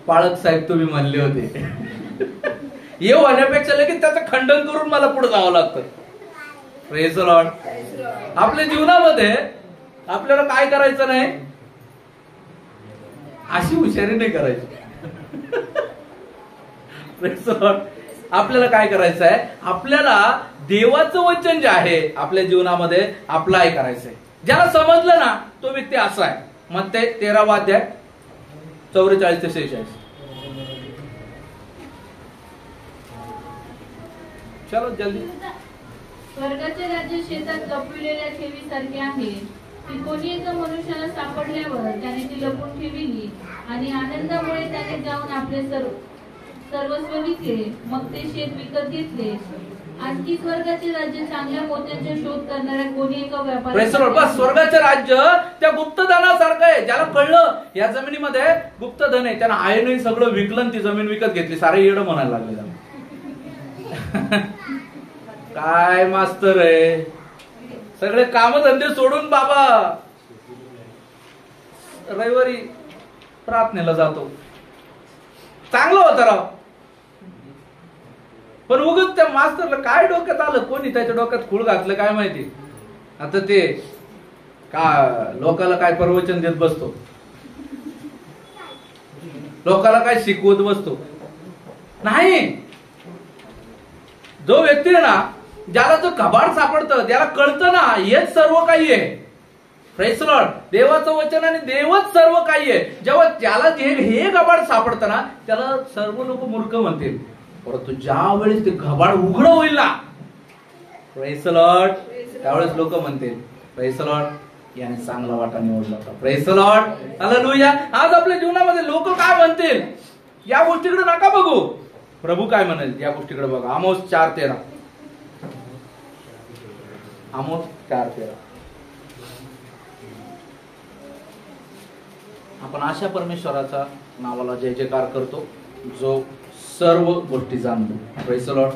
पाळक साहेब तुम्ही म्हणले होते, येऊ होण्यापेक्षा लगेच त्याचं खंडन करून मला पुढे जावं लागतं. Praise the Lord. आपल्या जीवनामध्ये आपल्याला काय करायचं नाही, अशी हुशारी नाही करायची. Praise the Lord. आपल्याला काय करायचं आहे, आपल्याला देवाचं वचन जे आहे आपल्या जीवनामध्ये अप्लाय करायचंय. ज्याला समजलं ना तो व्यक्ती असा आहे. मग ते 13वा अध्याय 44 ते 46. चलो जल्दी. स्वर्गाचे राज्य शेतात लपविलेल्या ठेवीसारखे आहे. ती कोणी एका मनुष्याला सापडल्यावर त्याने ती लपून ठेवली आणि आनंदामुळे त्याने जाऊन आपले सर्वस्व विकले, मग ते शेत विकत घेतले. आणखी स्वर्गाचे राज्य चांगल्या मोत्यांचा शोध करणाऱ्या कोणी एका व्यापाऱ्याला, स्वर्गाचे राज्य त्या गुप्तधनासारखं आहे. ज्याला कळलं या जमिनीमध्ये गुप्तधन आहे, त्यानं आईने सगळं विकलं, ती जमीन विकत घेतली. सारे येडं म्हणायला लागले त्याला. काय मास्तर आहे, सगळे कामधंदे सोडून बाबा रविवारी प्रार्थनेला जातो. चांगलं होतं राव, पण उगाच त्या मास्तरला काय डोक्यात आलं, कोणी त्याच्या डोक्यात खूळ घातलं काय माहिती. आता ते का लोकाला काय प्रवचन देत बसतो, लोकाला काय शिकवत बसतो. नाही, जो व्यक्ती ना ज्याला जो कबाड सापडतं, ज्याला कळतं ना हेच सर्व काही आहे. Praise the Lord. देवाचं वचन आणि देवच सर्व काही आहे. जेव्हा त्याला हे कबाड सापडतं ना, त्याला सर्व लोक मूर्ख म्हणतील. परंतु ज्या वेळेस ते घबाड उघड होईल ना, प्रेज द लॉर्ड, त्यावेळेस लोक म्हणतील प्रेज द लॉर्ड, याने चांगला वाटा निवडला होता. Praise the Lord, hallelujah. आज आपल्या जीवनामध्ये लोक काय म्हणतील या गोष्टीकडे नका बघू. प्रभू काय म्हणेल या गोष्टीकडे बघा. आमोस 4:13. आमोस 4:13. आपण अशा परमेश्वराचा नावाला जय जयकार करतो जो सर्व गोष्टी जाणतो. Praise the Lord.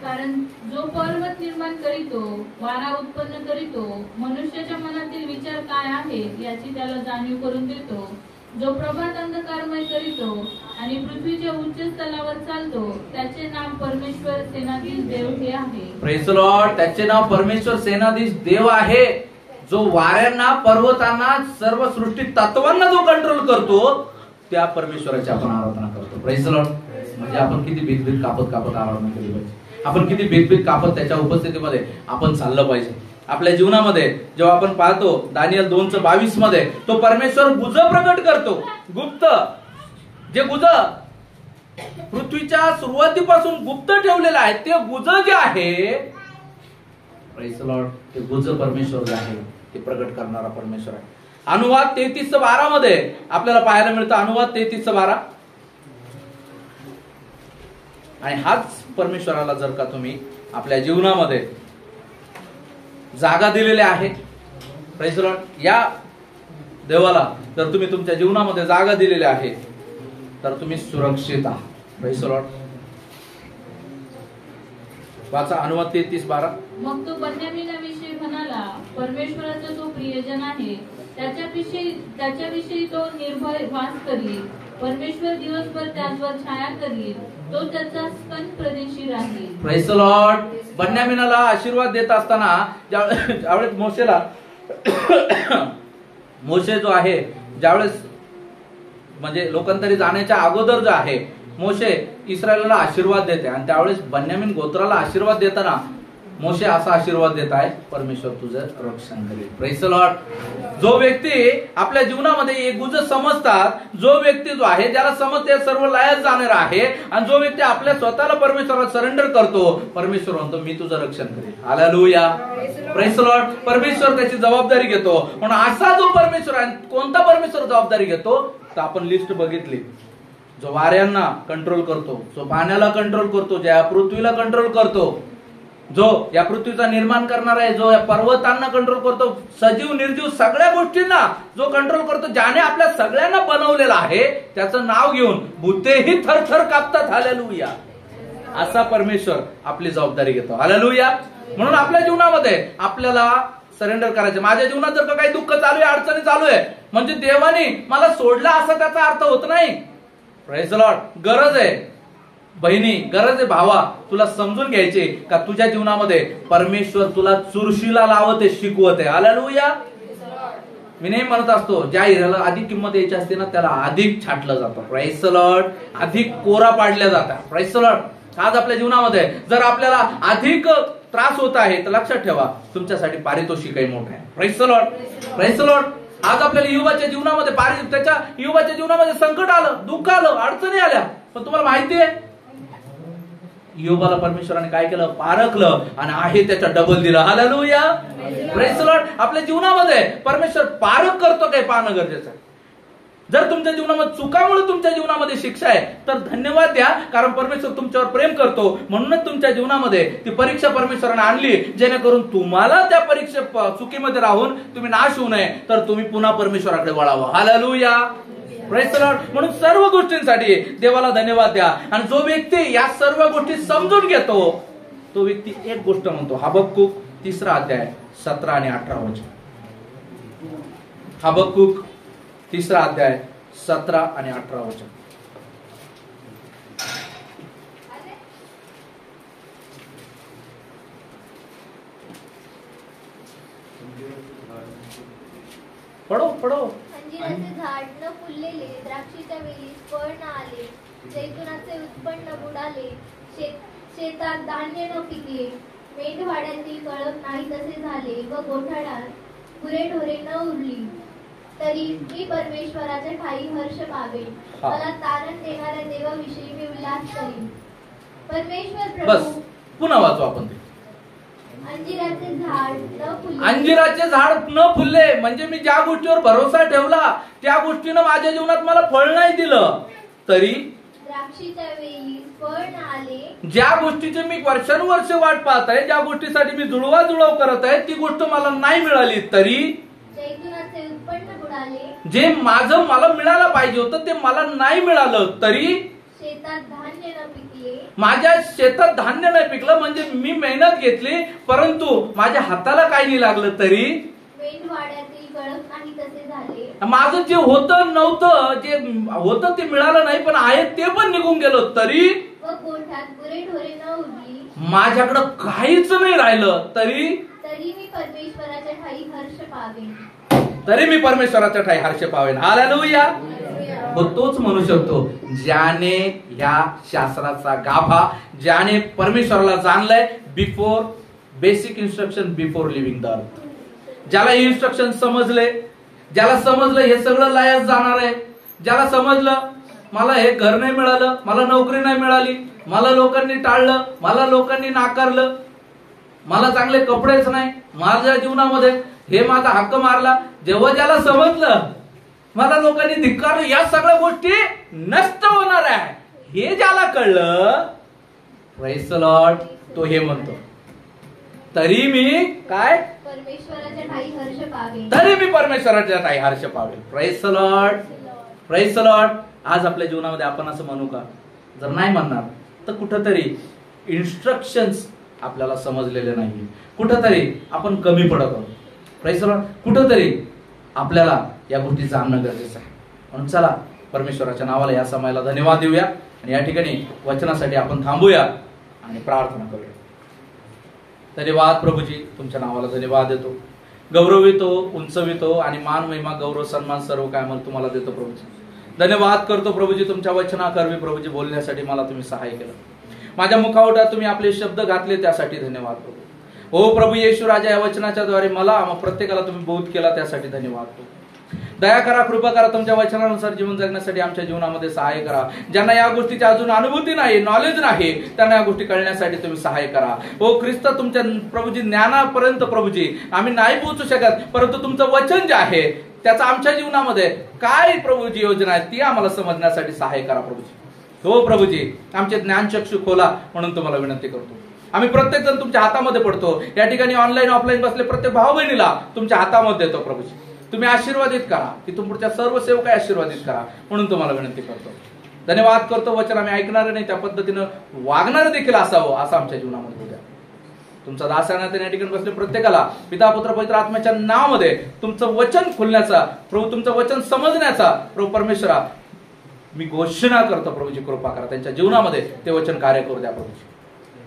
कारण जो पर्वत निर्माण करीतो, वारा उत्पन्न करीतो, मनुष्याच्या मनातील विचार काय आहे याची त्याला जाणीव करून देतो, जो प्रभात अंधकारमय करीतो आणि पृथ्वीच्या उच्च स्थलावर चालतो, त्याचे नाव परमेश्वर सेनाधीश देव हे आहे. Praise the Lord. त्याचे नाव परमेश्वर सेनाधीश देव आहे, जो वाऱ्यांना, पर्वतांना, सर्व सृष्टी तत्वांना जो कंट्रोल करतो, त्या परमेश्वराची आपण आराधना करतो. Praise the Lord. म्हणजे आपण किती भीत कापत आराधना केली पाहिजे, आपण किती भीत कापत त्याच्या उपस्थितीमध्ये आपण चाललं पाहिजे. आपल्या जीवनामध्ये जेव्हा आपण पाहतो दानियल 2:22 मध्ये, तो परमेश्वर गुज प्रकट करतो. गुप्त जे गुज पृथ्वीच्या सुरुवातीपासून गुप्त ठेवलेलं आहे, ते गुज जे आहे, प्रेज द लॉर्ड, ते गुज परमेश्वर जे आहे ते प्रकट करणारा परमेश्वर आहे. अनुवाद 33:12 मध्ये आपल्याला पाहायला मिळतं. अनुवाद 33:12. आणि हाच परमेश्वराला जर का तुम्ही आपल्या जीवनामध्ये जागा दिलेली आहे, प्रेज द लॉर्ड, या देवाला जर तुम्ही तुमच्या जीवनामध्ये जागा दिलेली आहे, तर तुम्ही सुरक्षित आहात. Praise the Lord. वाचा अनुवाद 33:12. मग तो बन्यामीनाविषयी म्हणाला, परमेश्वराचा तो प्रियजन आहे, त्याच्याविषयी तो निर्भय वास करील. परमेश्वर दिवसभर त्याचवर छाया करील, तो त्याचा स्तन प्रदेशी राहील. Praise the Lord. बन्यामीनाला आशीर्वाद देत असताना ज्यावेळेस मोशे जो आहे, ज्यावेळेस म्हणजे लोकांतरी जाण्याच्या अगोदर जो आहे, मोशे इस्रायलला आशीर्वाद देते. आणि त्यावेळेस बन्यामीन गोत्राला आशीर्वाद देताना मोशे असा आशीर्वाद देत आहे, परमेश्वर तुझं रक्षण करेल. Praise the Lord. जो व्यक्ती आपल्या जीवनामध्ये एक गुज समजतात, जो व्यक्ती जो आहे ज्याला समजते सर्व लायक जाणार आहे, आणि जो व्यक्ती आपल्या स्वतःला परमेश्वराला सरेंडर करतो, परमेश्वर म्हणतो मी तुझं रक्षण करेल. हालेलुया. Praise the Lord. परमेश्वर त्याची जबाबदारी घेतो. म्हणून असा जो परमेश्वर आहे, कोणता परमेश्वर जबाबदारी घेतो, तर आपण लिस्ट बघितली. जो वाऱ्यांना कंट्रोल करतो, जो पाण्याला कंट्रोल करतो, ज्या पृथ्वीला कंट्रोल करतो, जो या पृथ्वीचा निर्माण करणार आहे, जो या पर्वतांना कंट्रोल करतो, सजीव निर्जीव सगळ्या गोष्टींना जो कंट्रोल करतो, ज्याने आपल्या सगळ्यांना बनवलेला आहे, त्याचं नाव घेऊन भूतेही थरथर कापतात. हालेलुया. असा परमेश्वर आपली जबाबदारी घेतो. हालेलुया. म्हणून आपल्या जीवनामध्ये आपल्याला सरेंडर करायचं. माझ्या जीवनात जर का काही दुःख चालू आहे, अडचणी चालू आहे, म्हणजे देवाने मला सोडला असा त्याचा अर्थ होत नाही. Praise the Lord. गरज आहे बहिणी, गरज आहे भावा, तुला समजून घ्यायचे का तुझ्या जीवनामध्ये परमेश्वर तुला चुरशीला लावते, शिकवते. हालेलुया. मी नेहमी म्हणत असतो, ज्या हिऱ्याला अधिक किंमत द्यायची असते ना, त्याला अधिक छाटलं जातं. Praise the Lord. अधिक कोरा पाडल्या जातात. Praise the lord. आज आपल्या जीवनामध्ये जर आपल्याला अधिक त्रास होत आहे, तर लक्षात ठेवा तुमच्यासाठी पारितोषिकही मोठं आहे. Praise the lord. Praise the lord. आज आपल्याला युवाच्या जीवनामध्ये त्याच्या युवाच्या जीवनामध्ये संकट आलं, दुःख आलं, अडचणी आल्या, पण तुम्हाला माहिती आहे योबाला परमेश्वराने काय केलं? पारखलं आणि आहे त्याच्या डबल दिलं. Hallelujah, praise the Lord. आपल्या जीवनामध्ये परमेश्वर पारख करतो काय पाहणं गरजेचं आहे. जर तुमच्या जीवनामध्ये चुकामुळे तुमच्या जीवनामध्ये शिक्षा आहे तर धन्यवाद द्या, कारण परमेश्वर तुमच्यावर प्रेम करतो. म्हणूनच तुमच्या जीवनामध्ये ती परीक्षा परमेश्वराने आणली, जेणेकरून तुम्हाला त्या परीक्षे चुकीमध्ये राहून तुम्ही नाश होऊ नये, तर तुम्ही पुन्हा परमेश्वराकडे वळावं. Hallelujah, praise the Lord. म्हणून सर्व गोष्टींसाठी देवाला धन्यवाद द्या. आणि जो व्यक्ती या सर्व गोष्टी समजून घेतो तो व्यक्ती एक गोष्ट म्हणतो. हबक्कुक 3 अध्याय 17 आणि 18 वचन. हबक्कुक 3 अध्याय 17 आणि 18 वचन. पढो पढो. अंजिराचे झाड न फुललेले, द्राक्षीच्या वेलीस फळ न आले, जैतुनाचे उत्पन्न बुडाले, शेतात धान्य न पिकले, मेंढवाड्यातील कळप नाही तसे झाले व गोठाळात गुरेढोरे न उरली, तरी मी परमेश्वराच्या ठाई हर्ष पावेन. मला तारण देणाऱ्या देवाविषयी मी उल्हास करीन. परमेश्वर बस प्रभू. पुन्हा वाचू आपण ते. अंजिराचे झाड न फुलले. अंजिराचे झाड न फुलले म्हणजे मी ज्या गोष्टीवर भरोसा ठेवला त्या गोष्टीनं माझ्या जीवनात मला फळ नाही दिलं, तरी द्राक्षीच्या वेली फळ न आले. ज्या गोष्टीचे मी वर्षानुवर्ष वाट पाहत आहे, ज्या गोष्टीसाठी मी जुळवाजुळव करत आहे, ती गोष्ट मला नाही मिळाली, तरी जैतुनाचे उत्पन्न बुडाले. जे माझं मला मिळायला पाहिजे होतं ते मला नाही मिळालं, तरी शेतात धान्य न पिकले. माझ्या शेतात धान्य नाही पिकलं म्हणजे मी मेहनत घेतली परंतु माझ्या हाताला काही नाही लागलं, तरी मेंढवाड्यातील कळप नाही तसे झाले. माझं जे होतं नव्हतं, जे होतं ते मिळालं नाही, पण आहे ते पण निघून गेलो, तरी व गोठ्यात गुरेढोरे न उरली. माझ्याकडं काहीच नाही राहिलं, तरी मी परमेश्वराच्या ठाई हर्ष पावेन. तरी मी परमेश्वराच्या ठाई हर्ष पावेन. हालेलुया. तोच म्हणू शकतो ज्याने ह्या शास्त्राचा गाभा, ज्याने परमेश्वराला जाणलंय before basic instruction, before living the earth. ज्याला हे इन्स्ट्रक्शन समजले, ज्याला समजलं हे सगळं लायास जाणार आहे, ज्याला समजलं मला हे घर नाही मिळालं, मला नोकरी नाही मिळाली, मला लोकांनी टाळलं, मला लोकांनी नाकारलं, मला चांगले कपडेच नाही, माझ्या जीवनामध्ये हे माझा हक्क मारला, जेव्हा ज्याला समजलं मला लोकांनी धिक्कारलं, या सगळ्या गोष्टी नष्ट होणार आहे हे ज्याला कळलं, प्रेज द लॉर्ड, तो हे म्हणतो तरी मी काय परमेश्वराच्या ठाई हर्ष पावेन. तरी मी परमेश्वराच्या ठाई हर्ष पावेन. Praise the lord, praise the lord. आज आपल्या जीवनामध्ये आपण असं म्हणू का? जर नाही म्हणणार तर कुठंतरी इन्स्ट्रक्शन्स आपल्याला समजलेले नाही, कुठंतरी आपण कमी पडत आहोत. Praise the Lord. कुठंतरी आपल्याला या गोष्टी जाणणं गरजेचं आहे. म्हणून चला परमेश्वराच्या नावाला या समयाला धन्यवाद देऊया आणि या ठिकाणी वचनासाठी आपण थांबूया आणि प्रार्थना करूया. धन्यवाद प्रभूजी, तुमच्या नावाला धन्यवाद देतो, गौरवितो, उंचवितो आणि मान महिमा गौरव सन्मान सर्व काय मला तुम्हाला देतो प्रभूजी. धन्यवाद करतो प्रभूजी तुमच्या वचनाकरवी प्रभूजी बोलण्यासाठी मला तुम्ही सहाय्य केलं. माझ्या मुखावटात तुम्ही आपले शब्द घातले त्यासाठी धन्यवाद प्रभू. हो प्रभू येशू राजा, या वचनाच्या द्वारे मला प्रत्येकाला तुम्ही बोध केला त्यासाठी धन्यवाद प्रभू. दया करा, कृपा करा, तुमच्या वचनानुसार जीवन जगण्यासाठी आमच्या जीवनामध्ये सहाय्य करा. ज्यांना या गोष्टीची अजून अनुभूती नाही, नॉलेज नाही, त्यांना या गोष्टी कळण्यासाठी तुम्ही सहाय्य करा. हो ख्रिस्त, तुमच्या प्रभूजी ज्ञानापर्यंत प्रभूजी आम्ही नाही पोहोचू शकत, परंतु तुमचं वचन जे आहे त्याचा आमच्या जीवनामध्ये काय प्रभूजी योजना आहे ती आम्हाला समजण्यासाठी सहाय्य करा प्रभूजी. हो प्रभूजी, आमचे ज्ञानचक्षु खोला म्हणून तुम्हाला विनंती करतो. आम्ही प्रत्येक जण तुमच्या हातामध्ये पडतो. या ठिकाणी ऑनलाईन ऑफलाईन बसले प्रत्येक भाऊ बहिणीला तुमच्या हातामध्ये देतो प्रभूजी. तुम्ही आशीर्वादित करा, की तुमच्या सर्व सेवक आशीर्वादित करा म्हणून तुम्हाला विनंती करतो. धन्यवाद करतो. वचन आम्ही ऐकणार नाही, त्या पद्धतीनं वागणार देखील असावं असं आमच्या जीवनामध्ये होत्या. तुमचा दासानं या ठिकाणी बसले प्रत्येकाला पिता पुत्र पवित्र आत्म्याच्या नावामध्ये तुमचं वचन खुलण्याचा, प्रभू तुमचं वचन समजण्याचा प्रभू परमेश्वरा मी घोषणा करतो. प्रभूची कृपा करा, त्यांच्या जीवनामध्ये ते वचन कार्य करू द्या प्रभूजी.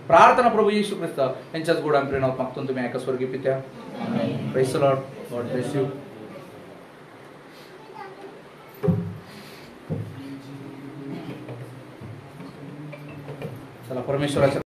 प्रार्थना प्रभू येशू ख्रिस्त यांच्याच गोड आणि प्रेमात मागतो तुम्ही ऐका स्वर्गीय पित्या. Praise the lord. God bless you. चला परमेश्वराच्या